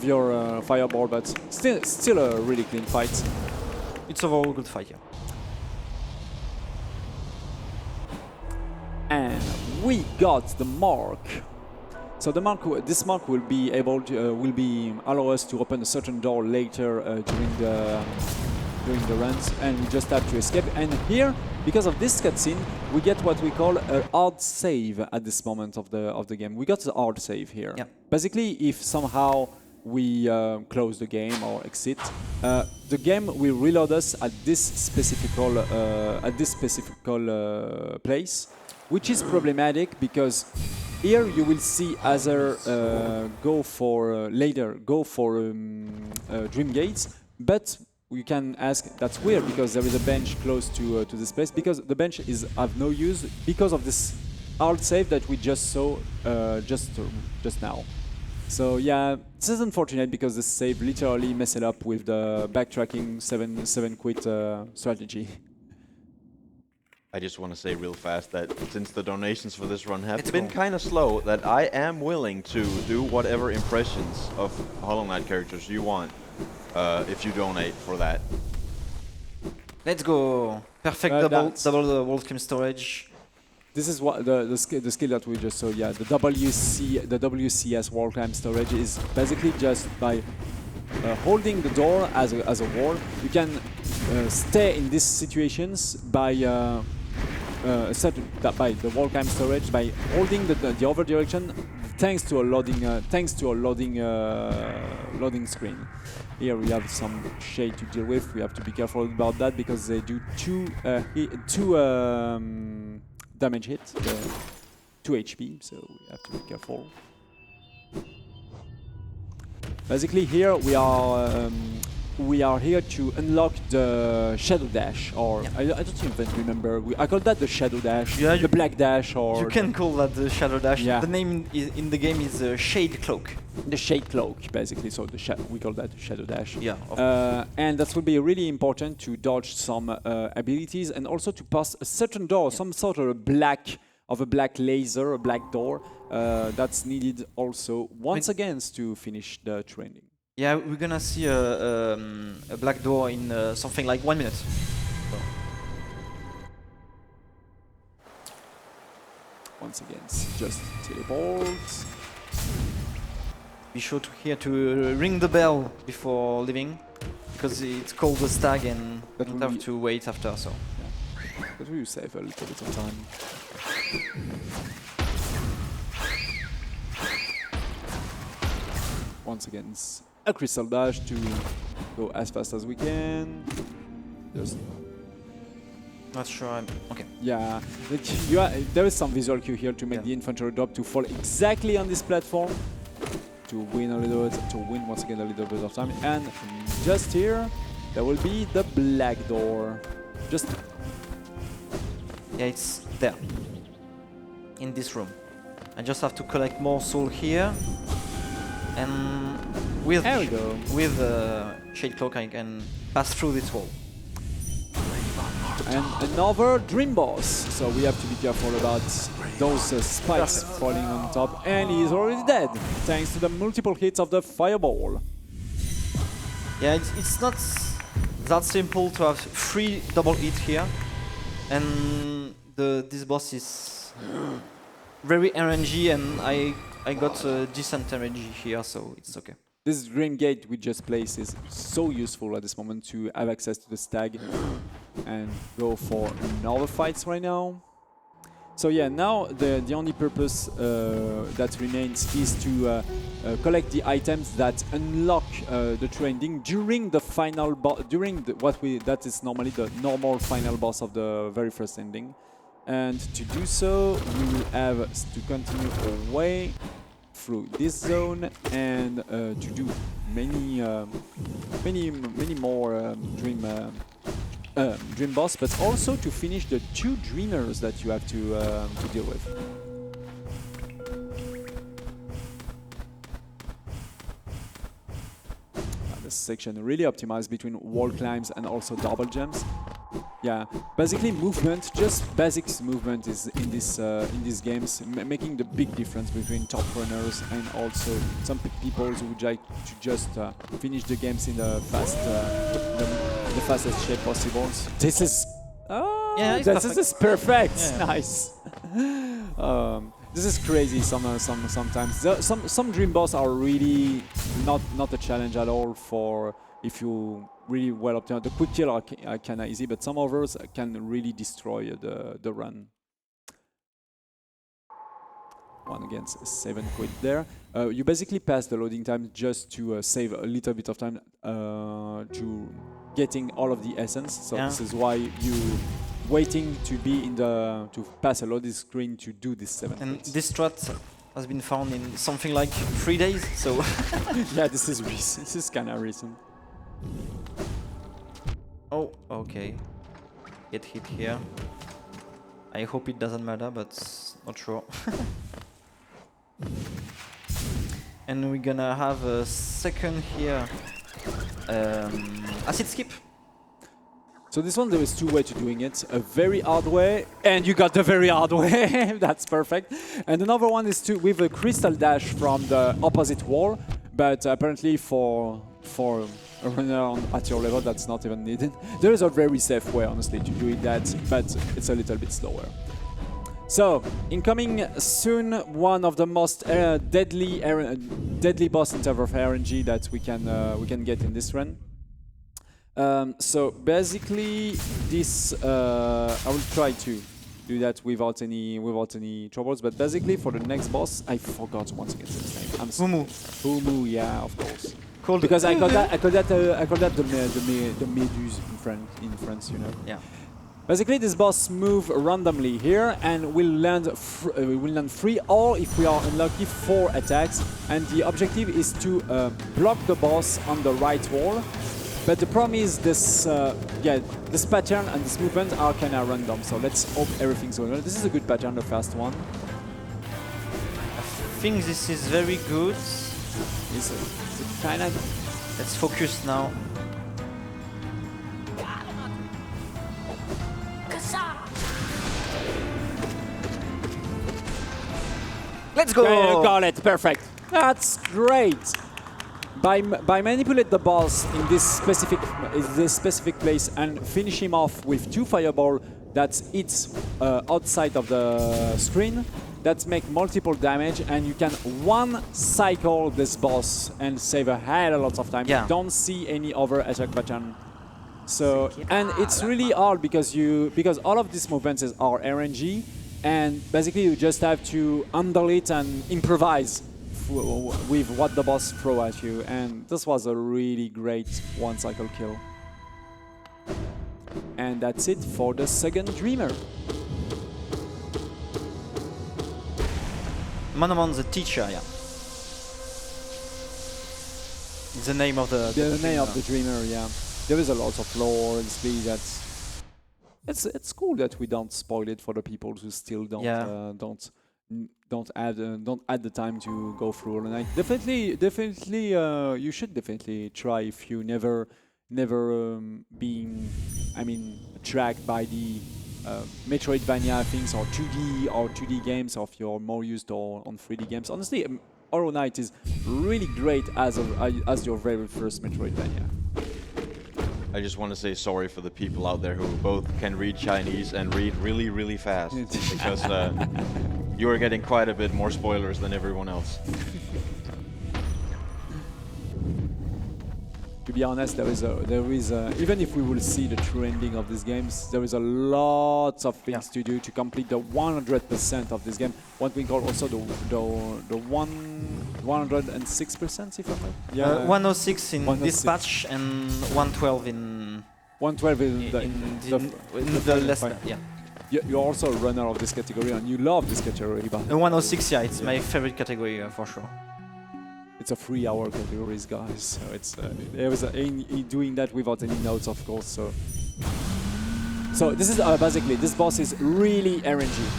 your fireball, but still a really clean fight. It's overall a good fight, yeah. And we got the mark. So this mark will be able to allow us to open a certain door later during the runs, and we just have to escape. And here, because of this cutscene, we get what we call a hard save at this moment of the game. We got the hard save here. Yeah. Basically, if somehow we close the game or exit, the game will reload us at this specific place, which is problematic because here you will see Azere go for Dream Gates, but you can ask, that's weird because there is a bench close to this place, because the bench is of no use because of this hard save that we just saw just now. So yeah, this is unfortunate because this save literally messed it up with the backtracking 7 quit strategy. I just want to say real fast that since the donations for this run have been kind of slow, that I am willing to do whatever impressions of Hollow Knight characters you want if you donate for that. Let's go. Perfect double the world crim storage. This is what the skill that we just saw. Yeah, the WCS world climb storage is basically just by holding the door as a wall. You can stay in these situations by by the wall climb storage by holding the other direction thanks to a loading screen. Here we have some shade to deal with. We have to be careful about that because they do two damage hits, 2 HP, so we have to be careful. Basically, here we are here to unlock the shadow dash, or yeah. I don't even remember. I call that the shadow dash, yeah, the black dash, or you can call that the shadow dash. Yeah. The name in the game is shade cloak. The shade cloak, basically. So we call that the shadow dash. Yeah. And that will be really important to dodge some abilities, and also to pass a certain door, some sort of a black laser, a black door. That's needed also once again to finish the training. Yeah, we're gonna see a black door in something like 1 minute. So. Once again, just teleport. Be sure to ring the bell before leaving, because it's called the stag and you don't have to wait after. So. Yeah. But we will save a little bit of time. Once again, a crystal dash to go as fast as we can. Just not sure. Okay. Yeah, there is some visual cue here to make the infantry drop to fall exactly on this platform to win once again a little bit of time. And just here, there will be the black door. Just it's there in this room. I just have to collect more soul here. And with Shade Cloak, I can pass through this wall. And another dream boss. So we have to be careful about those spikes falling on top. And he's already dead, thanks to the multiple hits of the fireball. Yeah, it's not that simple to have 3 double hits here. And this boss is very RNG, and I got a decent RNG here, so it's okay. This green gate we just placed is so useful at this moment to have access to the stag and go for another fights right now. So yeah, now the only purpose that remains is to collect the items that unlock the trending during the final that is normally the normal final boss of the very first ending. And to do so, we will have to continue away through this zone and to do many more dream boss, but also to finish the 2 dreamers that you have to deal with. This section really optimized between wall climbs and also double jumps. Yeah, basically movement, just basics movement is in these games making the big difference between top runners and also some people who would like to just finish the games in the fastest shape possible. This is this is perfect. Yeah. Nice. This is crazy. Sometimes some dream boss are really not a challenge at all for if you really well optimal. The quick kill are kind of easy, but some others can really destroy the run. 1 against 7 quit there. You basically pass the loading time just to save a little bit of time to getting all of the essence. So this is why you waiting to be in to pass a loading screen to do this 7 and quits. This strat has been found in something like 3 days. So yeah, this is kind of recent. Oh, okay. Get hit here. I hope it doesn't matter, but not sure. And we're gonna have a second here. Acid skip. So this one, there is 2 ways to doing it. A very hard way, and you got the very hard way. That's perfect. And another one is with a crystal dash from the opposite wall, but apparently for a runner at your level, that's not even needed. There is a very safe way, honestly, to do that, but it's a little bit slower. So, incoming soon, one of the most deadly boss in terms of RNG that we can get in this run. So basically, this I will try to do that without any troubles. But basically, for the next boss, I forgot once again his name. Fumu. Fumu, yeah, of course. Called Because I call that the Méduse in France, you know. Yeah. Basically, this boss move randomly here, and will land 3, or if we are unlucky, 4 attacks. And the objective is to block the boss on the right wall. But the problem is this pattern and this movement are kind of random. So let's hope everything's going well. This is a good pattern, the first one. I think this is very good. It's kind of. Let's focus now. Let's go! Yeah, you got it, perfect. That's great. By manipulate the boss in this specific place and finish him off with 2 fireball that hits outside of the screen, that make multiple damage, and you can one cycle this boss and save a hell of a lot of time. Yeah. You don't see any other attack pattern. So, and it's really hard because all of these movements are RNG, and basically you just have to handle it and improvise with what the boss throw at you. And this was a really great one cycle kill. And that's it for the second Dreamer. Manamon the teacher, yeah. The name of the name of the Dreamer, yeah. There is a lot of lore, honestly. It's cool that we don't spoil it for the people who still don't add the time to go through Hollow Knight. Definitely, you should definitely try if you never been, attracted by the Metroidvania things or 2D games, or if you're more used on 3D games. Honestly, Hollow Knight is really great as your very first Metroidvania. I just want to say sorry for the people out there who both can read Chinese and read really, really fast, because you are getting quite a bit more spoilers than everyone else. To be honest, there is even if we will see the true ending of these games, there is a lot of things to do to complete the 100% of this game. What we call also the 106%, if I'm right. Yeah. 106 in 106. this patch and 112 in 112 in the last. Yeah. You're also a runner of this category, and you love this category. 106, yeah, it's my favorite category for sure. It's a 3-hour category, guys. So it's doing that without any notes, of course. So this is basically, this boss is really RNG.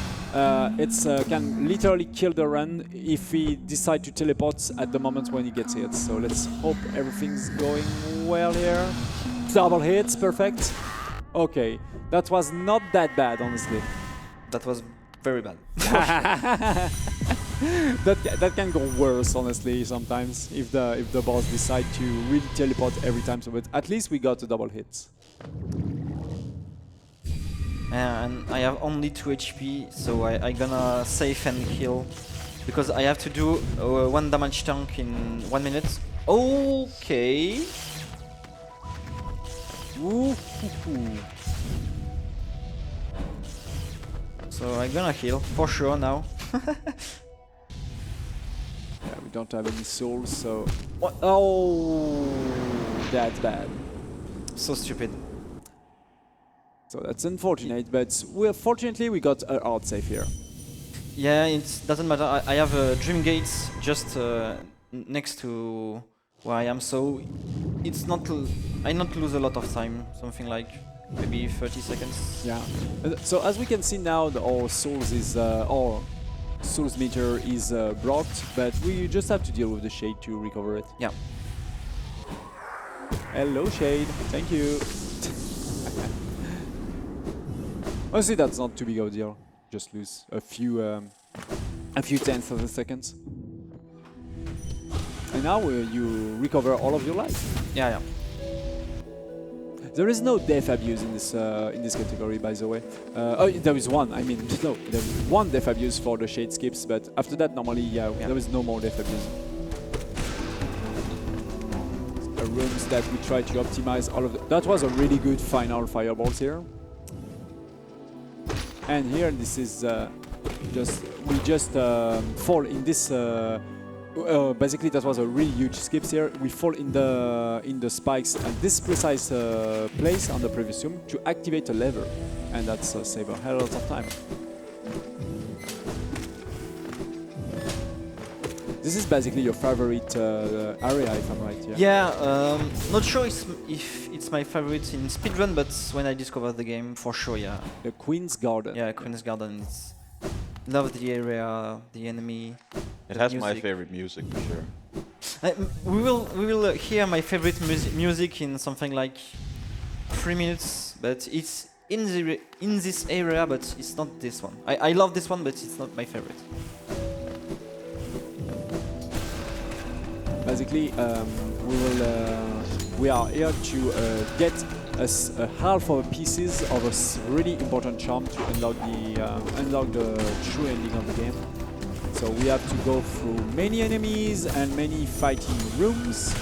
It's can literally kill the run if he decide to teleport at the moment when he gets hit. So let's hope everything's going well here. Double hits, perfect. Okay, that was not that bad, honestly. That was very bad. that can go worse, honestly, sometimes, if the boss decide to really teleport every time. So, but at least we got the double hits. And I have only 2 HP, so I gonna save and heal, because I have to do 1 damage tank in 1 minute. Okay. So I'm gonna heal for sure now. Yeah, we don't have any souls, so... What? Oh, that's bad. So stupid. So that's unfortunate, but fortunately we got a hard save here. Yeah, it doesn't matter. I have a Dream Gates just next to where I am, so it's not. I not lose a lot of time. Something like maybe 30 seconds. Yeah. So as we can see now, our souls is our souls meter is blocked, but we just have to deal with the shade to recover it. Yeah. Hello, shade. Thank you. Honestly, that's not too big of a deal. Just lose a few tenths of a second. And now you recover all of your life. Yeah, yeah. There is no death abuse in this category, by the way. Oh, there is one. I mean, no, there is one death abuse for the shade skips, but after that, normally, there is no more death abuse. Rooms that we try to optimize all of that was a really good final fireballs here. And here, this is we just fall in this. Basically, that was a really huge skips here. We fall in the spikes at this precise place on the previous room to activate a lever, and that's save a hell of time. This is basically your favorite area, if I'm right. Yeah, not sure if it's my favorite in Speedrun, but when I discovered the game, for sure, yeah. The Queen's Garden. Yeah, Queen's Garden. Love the area, the enemy. It has my favorite music for sure. We will hear my favorite music in something like 3 minutes, but it's in this area, but it's not this one. I love this one, but it's not my favorite. Basically, we are here to get a half of pieces of a really important charm to unlock the true ending of the game. So we have to go through many enemies and many fighting rooms.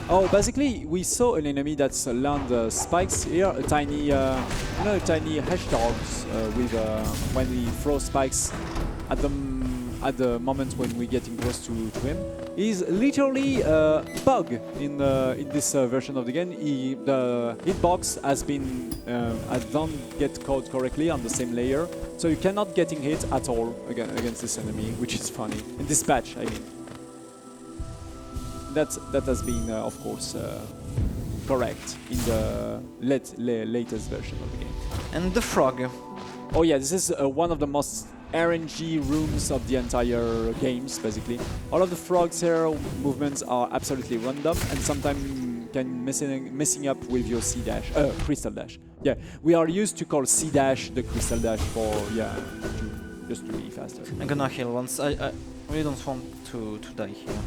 Oh, basically, we saw an enemy that's land spikes here, a tiny, tiny hedgehogs with when we throw spikes at the moment when we're getting close to him. He's literally a bug in this version of the game. The hitbox don't get caught correctly on the same layer, so you cannot getting hit at all against this enemy, which is funny. In this patch, I mean. That has been, of course, correct in the latest version of the game. And the frog. Oh yeah, this is one of the most RNG rooms of the entire games, basically. All of the frogs here movements are absolutely random and sometimes can messing up with your C dash, crystal dash. Yeah, we are used to call C dash the crystal dash for just to be faster. I'm gonna heal once. I really don't want to die here.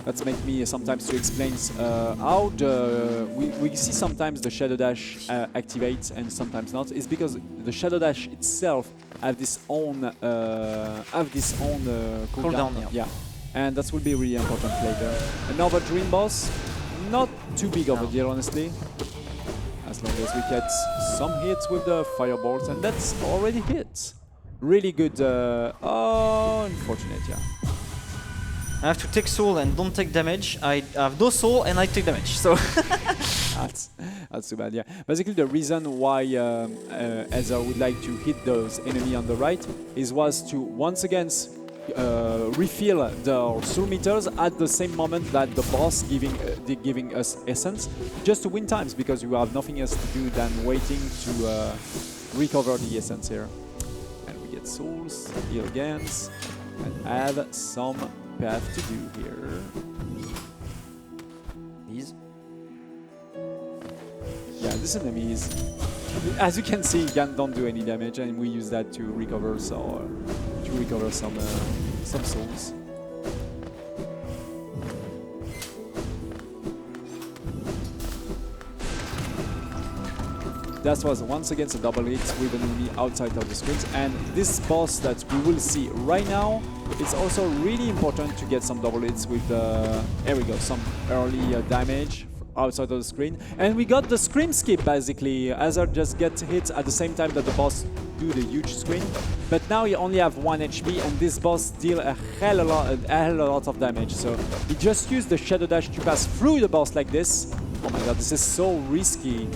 That's make me sometimes to explain how we see sometimes the shadow dash activates and sometimes not. It's because the shadow dash itself have this own cooldown. Yeah, and that will be really important later. Another dream boss, not too big of a deal honestly, as long as we get some hits with the fireballs, and that's already hits. Really good. Oh, unfortunate, yeah. I have to take soul and don't take damage. I have no soul and I take damage, so... that's too bad, yeah. Basically, the reason why Azere would like to hit those enemy on the right was to once again refill the soul meters at the same moment that the boss giving us essence, just to win times, because you have nothing else to do than waiting to recover the essence here. And we get souls, heal again, and add some path to do here. These? Yeah, this enemy is, as you can see, don't do any damage, and we use that to recover some souls. That was once again a double hit with an enemy outside of the screens, and this boss that we will see right now, it's also really important to get some double hits with here we go, some early damage outside of the screen. And we got the scream skip basically. Azere just gets hit at the same time that the boss do the huge screen, but now you only have 1 HP and this boss deal a hell of a lot of damage. So he just used the shadow dash to pass through the boss like this. Oh my god, this is so risky.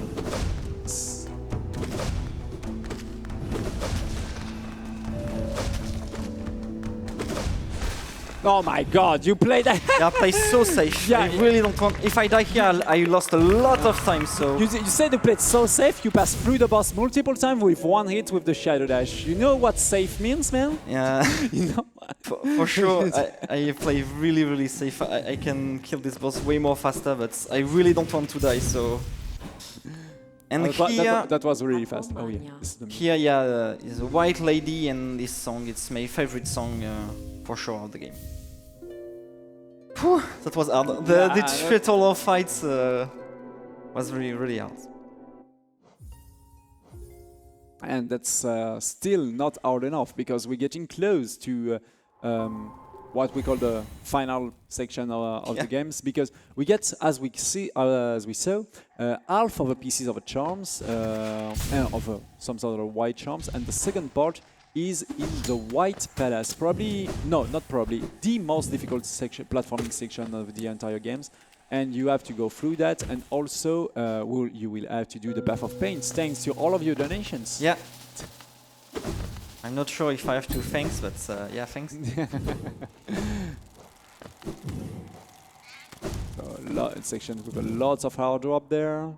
Oh my god, you played that! Yeah, I play so safe. Yeah, I really don't want... If I die here, I lost a lot of time, so... You said you played so safe, you passed through the boss multiple times with 1 hit with the shadow dash. You know what safe means, man? Yeah. You know? For sure, I play really, really safe. I can kill this boss way more faster, but I really don't want to die, so... And here... That was really fast. Oh yeah. Here, yeah, is a white lady, and this song, it's my favorite song for sure of the game. Whew, that was hard. The tutorial fights was really, really hard. And that's still not hard enough, because we're getting close to what we call the final section of the games, because we get, as we saw, half of the pieces of the charms, and of some sort of white charms, and the second part is in the White Palace. Probably, no, not probably, the most difficult section, platforming section of the entire games. And you have to go through that, and also you will have to do the Bath of Pain, thanks to all of your donations. Yeah. I'm not sure if I have to thanks, but yeah, thanks. So sections with lots of hard drop there.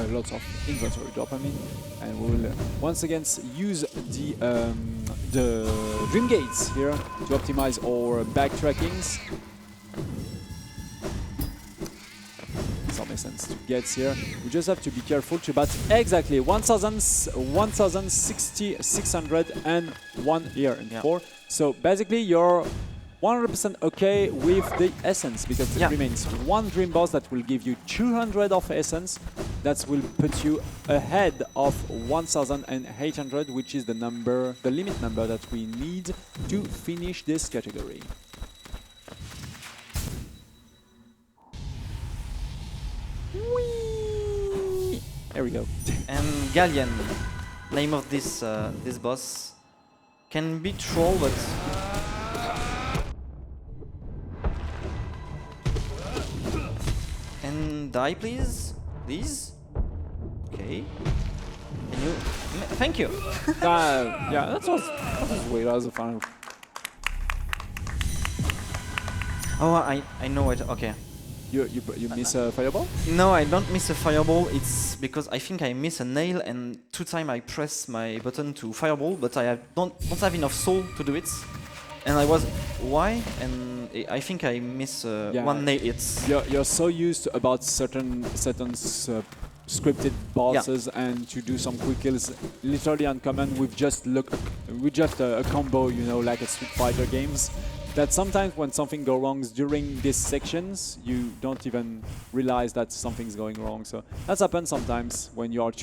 Lots of inventory drop, I mean. And we will once again use the Dream Gates here to optimize our backtrackings. Some essence to get here. We just have to be careful to bat exactly 1,601 here in 4. So basically you're 100% okay with the essence, because it remains one dream boss that will give you 200 of essence. That will put you ahead of 1,800, which is the limit number that we need to finish this category. Whee! There we go. And Galleon, name of this this boss, can be troll, but and die, please, please. Okay. Can you? Thank you. Yeah, that was weird as a final. Oh, I know it. Okay. You miss a fireball? No, I don't miss a fireball. It's because I think I miss a nail, and 2 times I press my button to fireball, but I don't have enough soul to do it. And I was why? And I think I miss one nail. You're so used to about certain scripted bosses and to do some quick kills, literally uncommon with just a combo, you know, like a Street Fighter games. That sometimes when something goes wrong during these sections, you don't even realize that something's going wrong. So that's happened sometimes when you have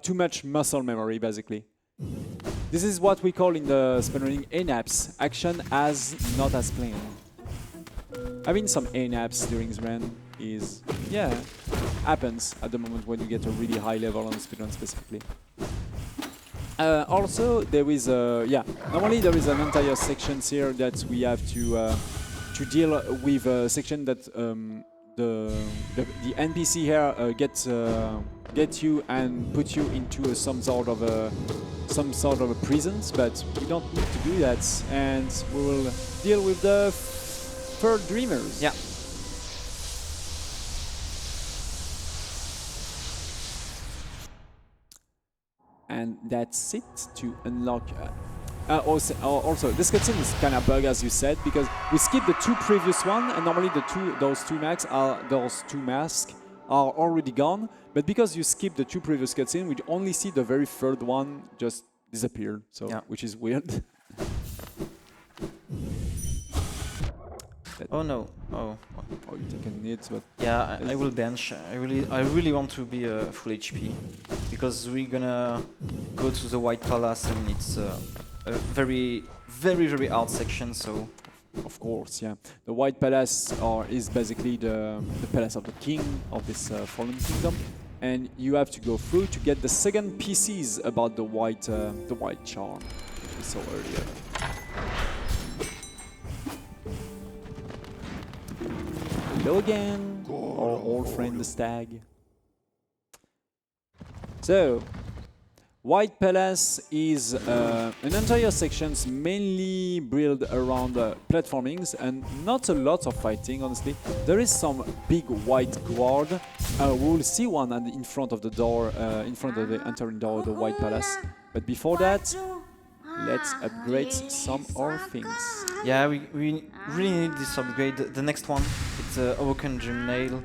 too much muscle memory, basically. This is what we call in the speedrunning ANAPs, action as not as planned. Having some ANAPs during this run is, happens at the moment when you get a really high level on speedrun specifically. Also, there is normally there is an entire section here that we have to deal with a section that the NPC here get you and put you into some sort of a prison, but we don't need to do that, and we will deal with the third dreamers. Yeah. And that's it to unlock. Also, this cutscene is kind of bug, as you said, because we skipped the 2 previous one, and normally those two masks are already gone. But because you skipped the 2 previous cutscenes, we only see the very third one just disappear. So, which is weird. Oh no! Oh, you take a hit, but yeah, I will bench. I really want to be full HP, because we're gonna go to the White Palace, and it's a very hard section. So, of course, yeah, the White Palace is basically the palace of the king of this fallen kingdom, and you have to go through to get the second pieces about the white charm, which we saw earlier. Hello again, our old friend the stag. So, White Palace is an entire section mainly built around platformings and not a lot of fighting, honestly. There is some big white guard. We will see one in front of the door, in front of the entering door of the White Palace. But before that, let's upgrade some other things. Yeah, we really need this upgrade. The next one, it's Awoken Dream Nail.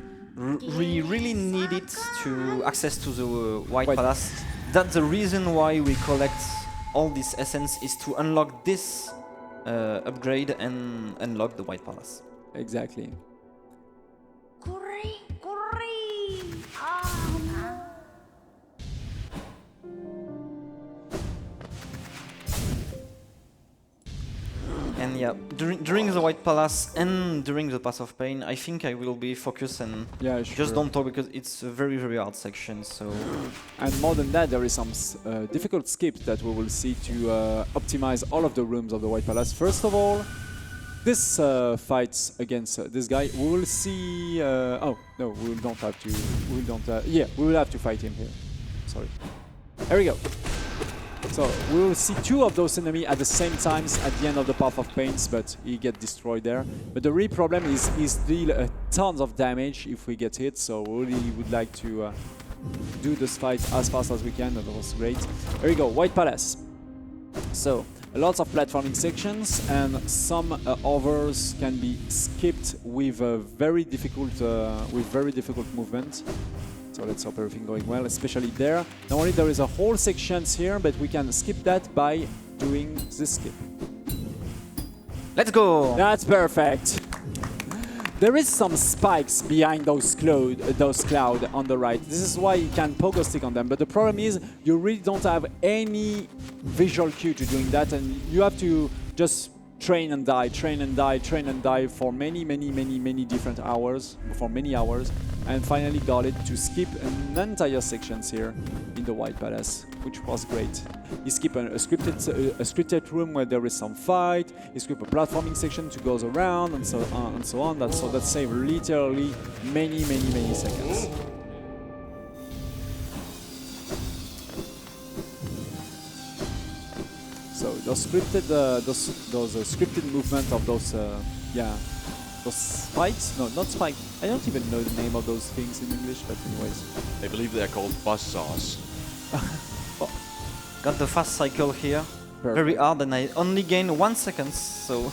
We really need it to access to the White Palace. That's the reason why we collect all this essence, is to unlock this upgrade and unlock the White Palace. Exactly. And yeah, during the White Palace and during the Path of Pain, I think I will be focused and just don't talk because it's a very, very hard section. So. And more than that, there is some difficult skips that we will see to optimize all of the rooms of the White Palace. First of all, this fight against this guy, we will see. Oh no, we don't have to. We don't. Yeah, we will have to fight him here. Sorry. Here we go. So we will see two of those enemies at the same times at the end of the Path of Pains, but he get destroyed there. But the real problem is he deal tons of damage if we get hit. So we really would like to do this fight as fast as we can. That was great. Here we go, White Palace. So lots of platforming sections, and some others can be skipped with very difficult movement. So let's hope everything going well, especially there. Normally there is a whole sections here, but we can skip that by doing this skip. Let's go! That's perfect. There is some spikes behind those clouds on the right. This is why you can pogo stick on them. But the problem is you really don't have any visual cue to doing that, and you have to just train and die, train and die, train and die for many different hours, for many hours, and finally got it to skip an entire sections here in the White Palace, which was great. You skip a scripted room where there is some fight, you skip a platforming section to go around, and so on and so on. That saved literally many seconds. So those scripted movement of those those spikes? No, not spike. I don't even know the name of those things in English, but anyways. I believe they're called buzzsaws. Oh. Got the fast cycle here. Perfect. Very hard, and I only gain 1 second, so.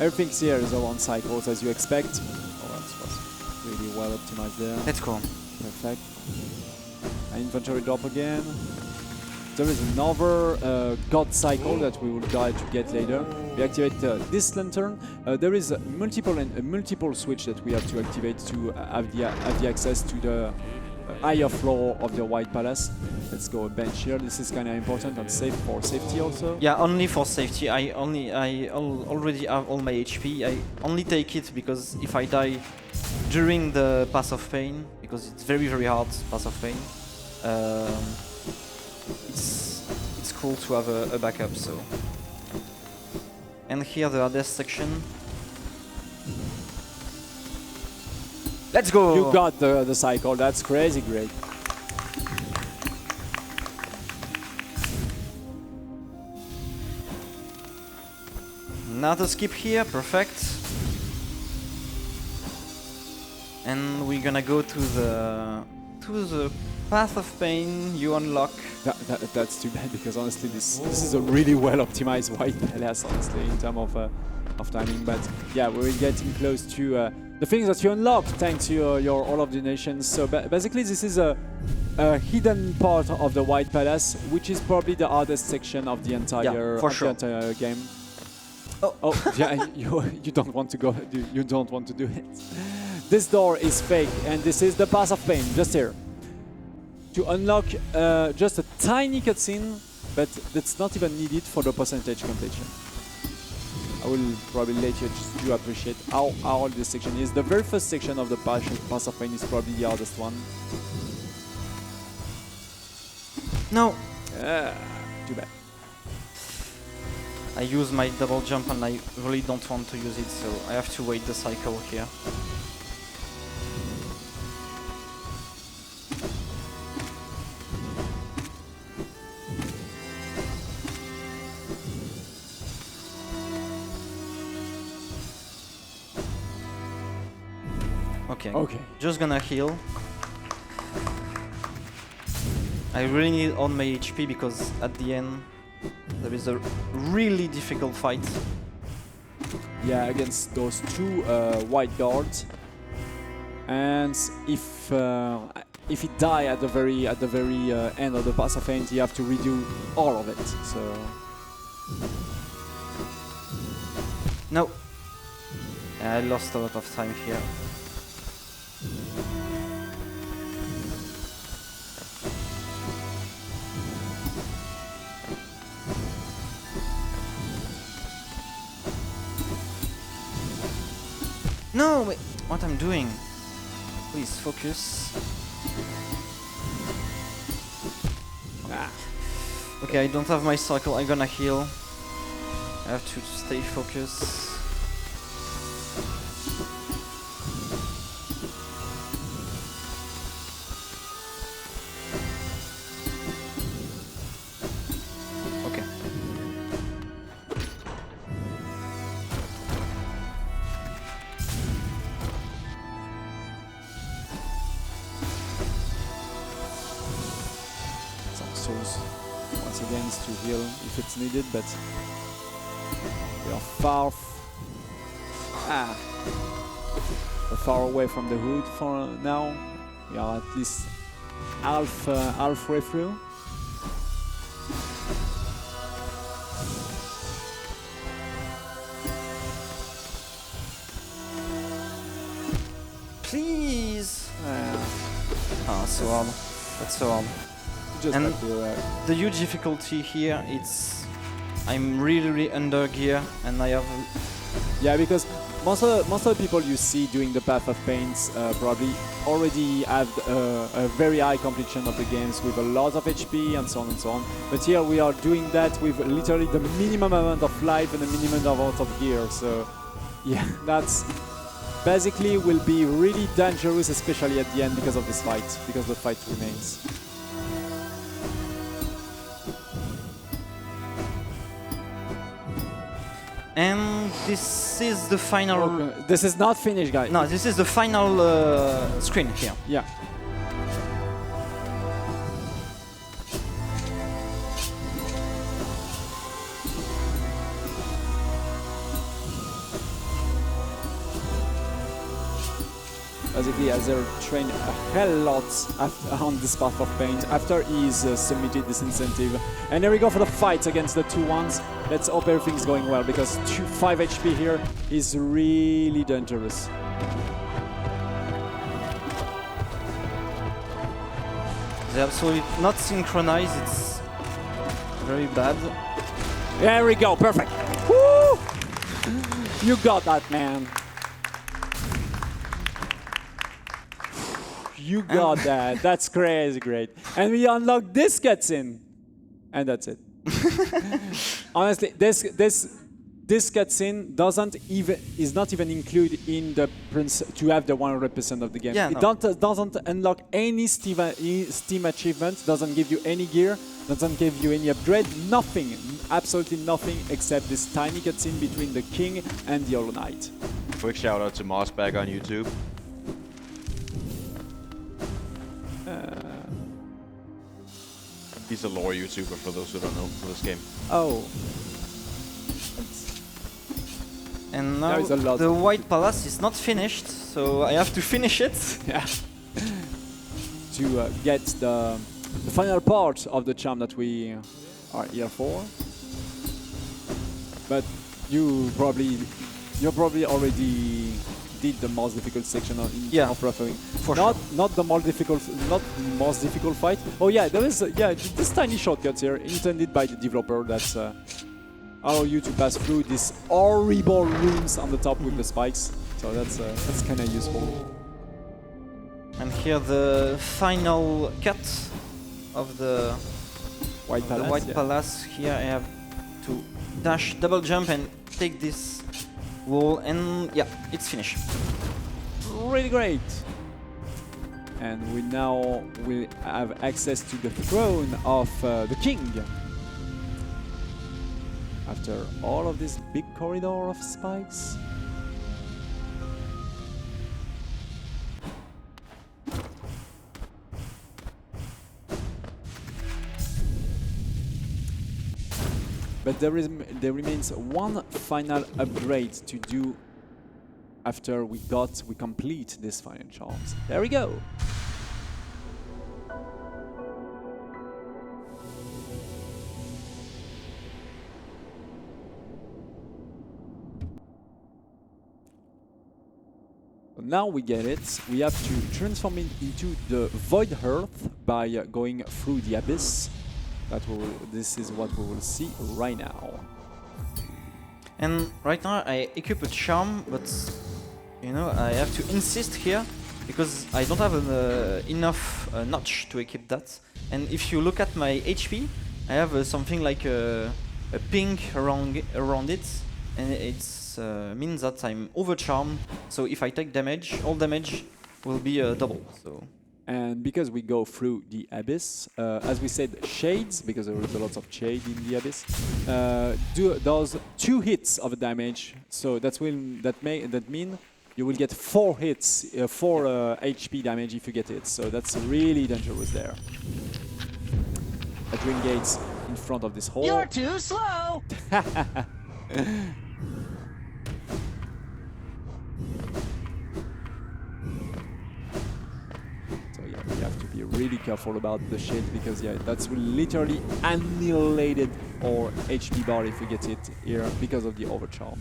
Everything here is on cycles as you expect. Oh, that was really well optimized there. Let's go. Perfect. An inventory drop again. There is another God cycle that we will try to get later. We activate this lantern. There is a multiple switch that we have to activate to have the access to the higher floor of the White Palace. Let's go bench here. This is kind of important and safe for safety also. Yeah, only for safety. I already have all my HP. I only take it because if I die during the Path of Pain, because it's very hard Path of Pain. It's cool to have a backup, so. And here the hardest section. Let's go! You got the cycle, that's crazy great. Another skip here, perfect. And we're gonna go to the Path of Pain you unlock. That's too bad, because honestly this is a really well optimized White Palace, honestly, in terms of timing. But yeah, we're getting close to the things that you unlock thanks to your all of the nations. So basically this is a hidden part of the White Palace, which is probably the hardest section of the entire, the entire game. Oh yeah, you don't want to go. You don't want to do it. This door is fake, and this is the Path of Pain, just here. To unlock just a tiny cutscene, but that's not even needed for the percentage completion. I will probably let you just appreciate how hard this section is. The very first section of the Path of Pain is probably the hardest one. No! Too bad. I use my double jump and I really don't want to use it, so I have to wait the cycle here. Okay. Just gonna heal. I really need all my HP because at the end there is a really difficult fight. Yeah, against those two white guards. And if he die at the very end of the Path of Pain, you have to redo all of it. So no, I lost a lot of time here. No, wait, what I'm doing? Please focus. Ah. Okay, I don't have my cycle. I'm gonna heal. I have to stay focused. Okay. Some souls once again is to heal if it's needed, but we are we're far away from the hood for now. We are at least halfway through. Please! Ah, so hard. That's so hard. Just And like the huge difficulty here, I'm really under gear, and I have yeah, because most of the people you see doing the Path of Pains probably already have a very high completion of the games with a lot of HP and so on and so on. But here we are doing that with literally the minimum amount of life and the minimum amount of gear. So yeah, that's basically will be really dangerous, especially at the end because of this fight, because the fight remains. And this is the final... Okay. This is not finished, guys. No, this is the final screen here. Yeah. Basically, Azere trained a hell lot on this Path of Pain after he's submitted this incentive. And here we go for the fight against the 2-1s. Let's hope everything's going well, because 5 HP here is really dangerous. They're absolutely not synchronized, it's very bad. There we go, perfect. Woo! You got that, man. You got that. That's crazy great. And we unlock this cutscene. And that's it. Honestly, this cutscene is not even included in the to have the 100% of the game. Yeah, It no. doesn't unlock any Steam achievement, doesn't give you any gear, doesn't give you any upgrade, nothing, absolutely nothing except this tiny cutscene between the king and the Hollow Knight. Quick shout out to Mossbag on YouTube. He's a lore YouTuber for those who don't know for this game. Oh. And now There is a lot the of White Palace is not finished, so I have to finish it. Yeah. To get the final part of the charm that we are here for. But you probably already did the most difficult section of referring. For not sure. not the most difficult fight. Oh yeah, there is this tiny shortcut here intended by the developer that allow you to pass through these horrible rooms on the top with the spikes. So that's kind of useful. And here the final cut of the White Palace. Palace. Here I have to dash, double jump, and take this wall, and yeah, it's finished. Really great. And we now will have access to the throne of the king. After all of this big corridor of spikes. But there remains one final upgrade to do after we complete this final charms. There we go. Now we get it. We have to transform it into the Void Earth by going through the abyss. This is what we will see right now. And right now I equip a charm, but You know, I have to insist here because I don't have enough notch to equip that. And if you look at my HP, I have something like a ping around it, and it's means that I'm overcharmed. So if I take damage, all damage will be double. So. And because we go through the abyss, as we said, shades, because there is a lot of shade in the abyss, does 2 hits of damage. So that mean you will get 4 hits, 4 HP damage if you get it. So that's really dangerous there. A Dream Gates in front of this hole. You're too slow! You have to be really careful about the shades because that's will literally annihilated our HP bar if we get it here because of the overcharm.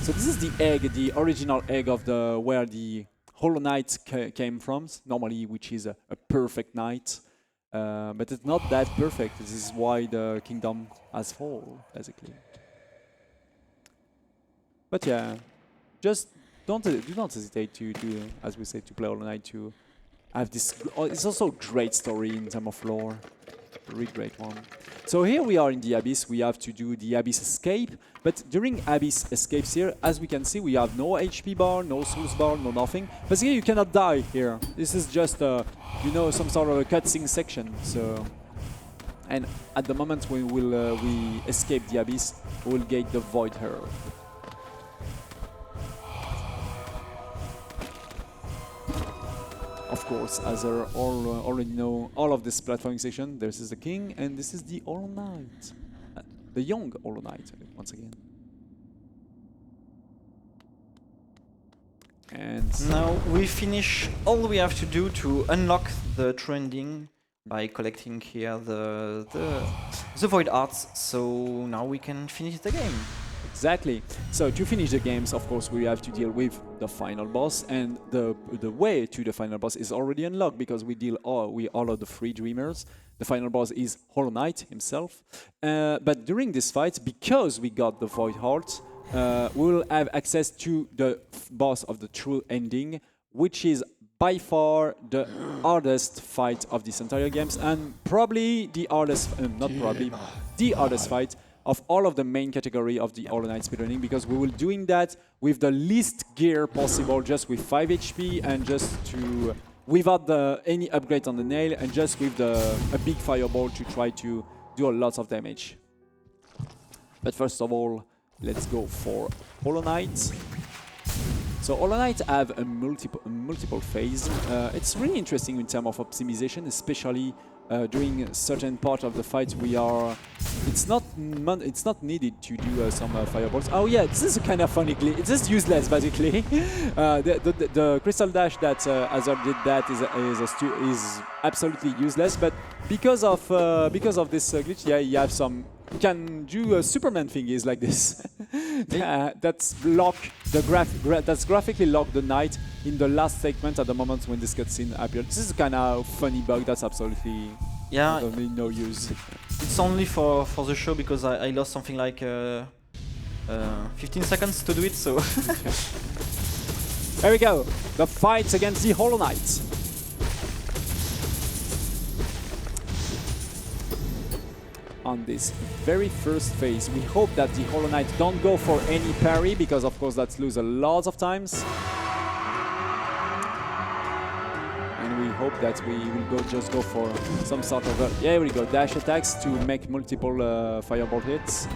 So this is the egg, the original egg of where the Hollow Knight came from, normally, which is a perfect knight, but it's not that perfect. This is why the kingdom has fallen, basically. But yeah, just do not hesitate to as we say, to play Hollow Knight, to have this. It's also a great story in terms of lore, a really great one. So here we are in the Abyss. We have to do the Abyss escape, but during Abyss escapes here, as we can see, we have no HP bar, no souls bar, no nothing. Basically, you cannot die here. This is just you know, some sort of a cutscene section. So, and at the moment when we escape the Abyss, we will get the Void Herald. Of course, as I already know all of this platforming section, this is the king and this is the Hollow Knight. The young Hollow Knight, once again. And now we finish all we have to do to unlock the true ending by collecting here the Void Arts. So now we can finish the game. Exactly. So to finish the games, of course, we have to deal with the final boss, and the way to the final boss is already unlocked because we all of the 3 dreamers. The final boss is Hollow Knight himself. But during this fight, because we got the Void Heart, we will have access to the boss of the true ending, which is by far the hardest fight of this entire games, and probably the hardest, the hardest fight of all of the main category of the Hollow Knight speedrunning, because we will doing that with the least gear possible, just with 5 HP and just without any upgrade on the nail, and just with a big fireball to try to do a lot of damage. But first of all, let's go for Hollow Knight. So Hollow Knight have a multiple phase. It's really interesting in terms of optimization, especially during a certain part of the fight. It's not needed to do some fireballs. Oh yeah, this is kind of funny glitch. It's just useless basically. The crystal dash that Azere did that is absolutely useless. But because of this glitch, yeah, you have some. Can do Superman thingies like this. That's graphically lock the knight in the last segment at the moment when this cutscene appeared. This is kind of funny bug. That's absolutely no use. It's only for the show because I lost something like 15 seconds to do it. So there we go. The fight against the Hollow Knight. On this very first phase, we hope that the Hollow Knight don't go for any parry, because of course that's lose a lot of times. And we hope that we will just go for some sort of yeah, we go dash attacks to make multiple fireball hits.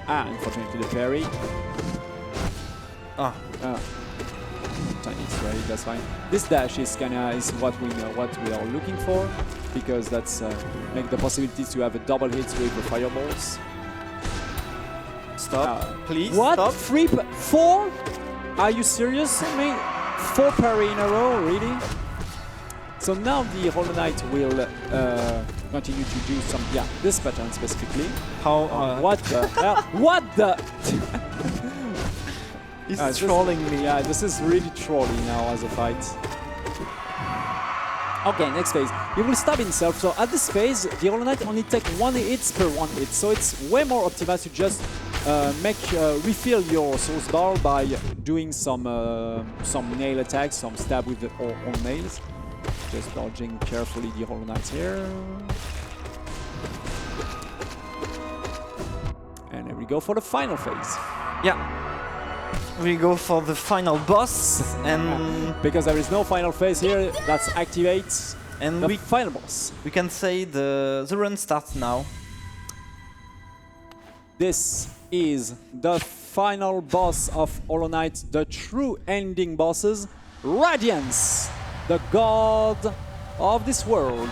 Unfortunately the parry. Chinese, right? That's fine. This dash is what we are looking for, because that's make the possibility to have a double hits with the fireballs. Stop, please. What? Stop. 4? Are you serious? I mean, 4 parry in a row, really? So now the Hollow Knight will continue to do some, this pattern specifically. How? What the hell? What the? He's trolling me. Yeah, this is really trolling now as a fight. Okay, next phase. He will stab himself. So at this phase, the Hollow Knight only take 1 hit per 1 hit. So it's way more optimized to just refill your source bar by doing some nail attacks, some stab with the own nails. Just dodging carefully the Hollow Knights here. And here we go for the final phase. Yeah. We go for the final boss, and because there is no final phase here, that's activates and the final boss. We can say the run starts now. This is the final boss of Hollow Knight, the true ending bosses, Radiance, the god of this world.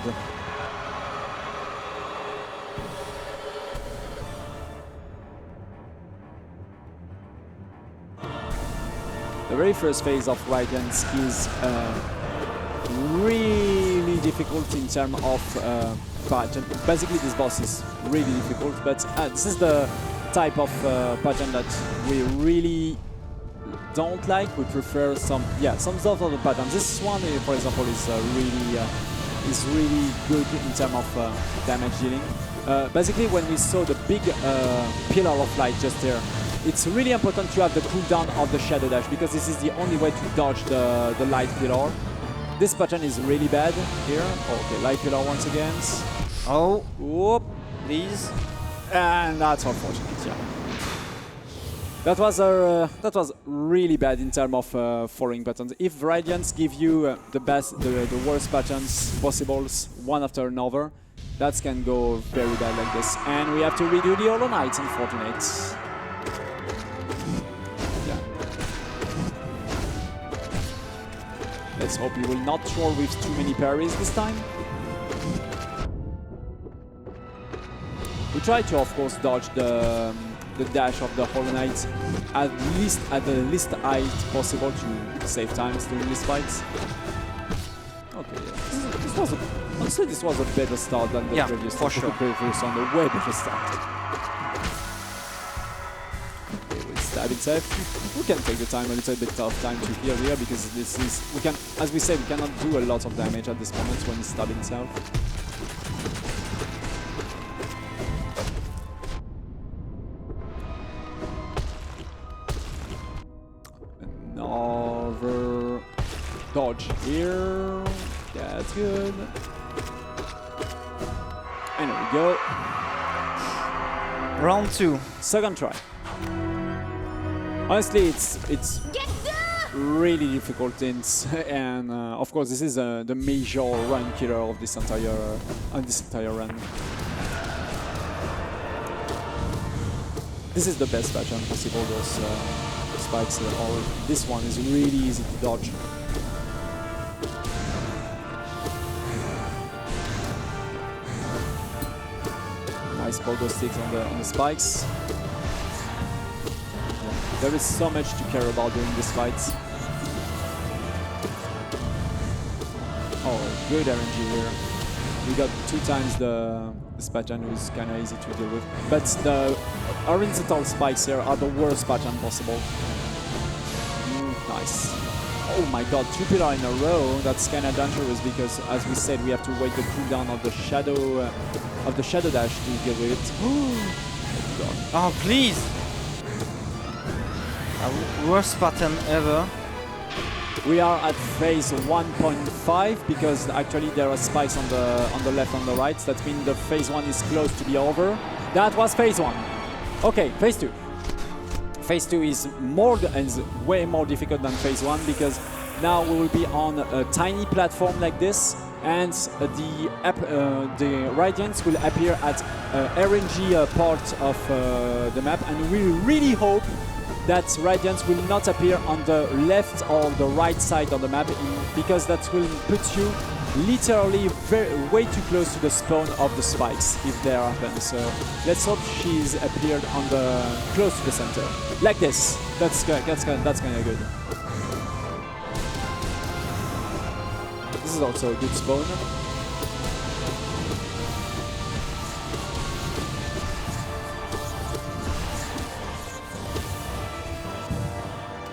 The very first phase of Radiance is really difficult in terms of pattern. Basically, this boss is really difficult, but this is the type of pattern that we really don't like. We prefer some sort of the patterns. This one, for example, is really good in terms of damage dealing. Basically, when we saw the big pillar of light just there, it's really important to have the cooldown of the Shadow Dash, because this is the only way to dodge the light pillar. This pattern is really bad here. Okay, light pillar once again. Oh, whoop, please. And that's unfortunate. Yeah, that was really bad in terms of following patterns. If Radiance give you the worst patterns possible, one after another, that can go very bad like this. And we have to redo the Hollow Knight, unfortunate. Let's hope he will not troll with too many parries this time. We try to, of course, dodge the dash of the Hollow Knight at the least height possible to save times during these fights. Okay, yeah. Honestly, this was a better start than the previous one. For sure. The previous one, a way better start. Stab itself. We can take the time, a little bit of time to heal here, because this is, as we said, we cannot do a lot of damage at this moment when it's stabbing itself. Another dodge here. That's good. And there we go. Round 2. Second try. Honestly, it's really difficult, and of course this is the major run killer of this entire run. This is the best pattern possible. Those spikes, this one is really easy to dodge. Nice pogo sticks on the spikes. There is so much to care about during this fight. Oh, good RNG here. We got 2 times this pattern, which is kind of easy to deal with. But the horizontal spikes here are the worst pattern possible. Nice. Oh my god, 2 pillar in a row. That's kind of dangerous, because, as we said, we have to wait the cooldown of the shadow dash to deal with it. Oh god. Oh, please! Worst pattern ever. We are at phase 1.5, because actually there are spikes on the left and the right. That means the phase 1 is close to be over. That was phase 1. Okay, phase 2. Phase 2 is way more difficult than phase 1, because now we will be on a tiny platform like this, and the Radiance will appear at RNG part of the map, and we really hope that Radiance will not appear on the left or the right side of the map, because that will put you literally way too close to the spawn of the spikes if they happen. So let's hope she's appeared on close to the center, like this. That's kind of good. This is also a good spawn.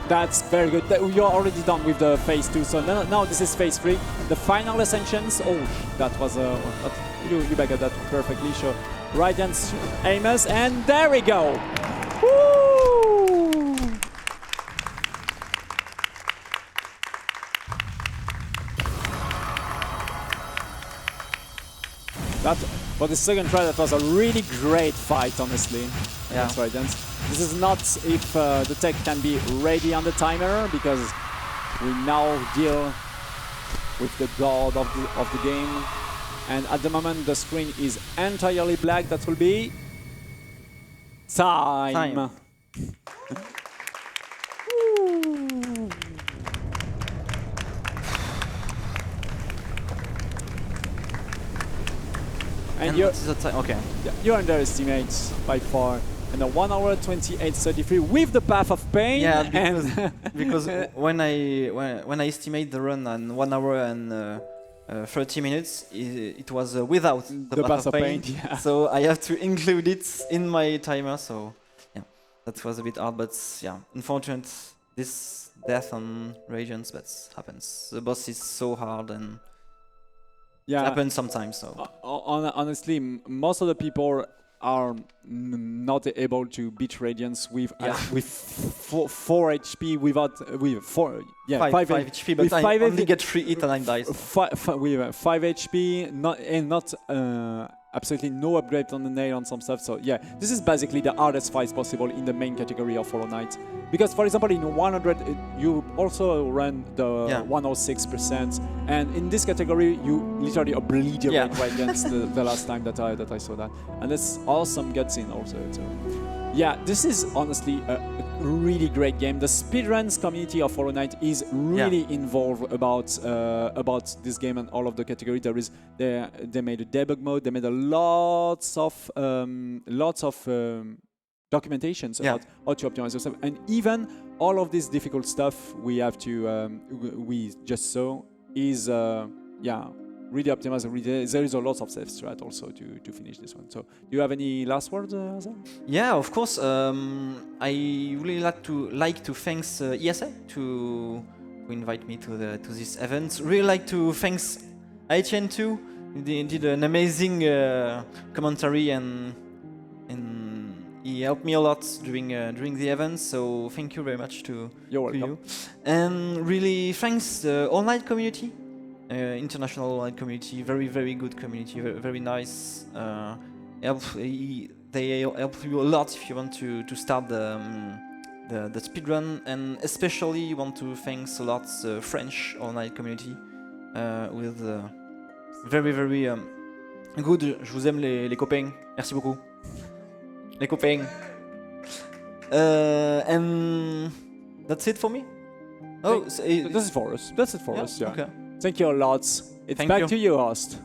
That's very good. You're already done with the phase 2, so now this is phase 3. The final ascensions. Oh, that was you bagged that perfectly. So Radiance Amos, and there we go. Woo! That for the second try, that was a really great fight, honestly. Yeah. That's right. And this is not if the tech can be ready on the timer, because we now deal with the god of the game. And at the moment, the screen is entirely black. That will be time. And what is the time? Okay. You underestimate by far. And a 1 hour 28:33 with the Path of Pain. Yeah, because when I estimate the run on 1 hour and 30 minutes, it was without the Path of Pain. Yeah. So I have to include it in my timer. So yeah, that was a bit hard, but yeah, unfortunate this death on Radiance, but happens. The boss is so hard and yeah, it happens sometimes. So honestly, most of the people are not able to beat Radiance with 4 HP without with 4 5 HP, but I only get 3 hit and I die. With 5 HP, not absolutely no upgrade on the nail on some stuff. So yeah, this is basically the hardest fight possible in the main category of Hollow Knight. Because for example, in 100 you also run the 106%, and in this category you literally obliterate Radiance the last time that I saw that, and that's awesome cutscene also. So yeah, this is honestly a really great game. The speedruns community of Hollow Knight is really involved about this game and all of the category. They made a debug mode. They made a lots of documentations about how to optimize yourself, and even all of this difficult stuff we have to we just saw is really optimized. There is a lot of safe strat also to finish this one. So do you have any last words, Azere? Yeah, of course. I really like to thanks ESA to invite me to this event. Really like to thanks IHN too. They did an amazing commentary and he helped me a lot during the event. So thank you very much to you. And really thanks the online community. International online community, very good community, very nice. They help you a lot if you want to start the speedrun, and especially want to thanks a lot the French online community with very good. Je vous aime les copains. Merci beaucoup. Les copains. And that's it for me. Oh, that's it for us. That's it for us. Yeah. Okay. Thank you a lot. It's back to you, host.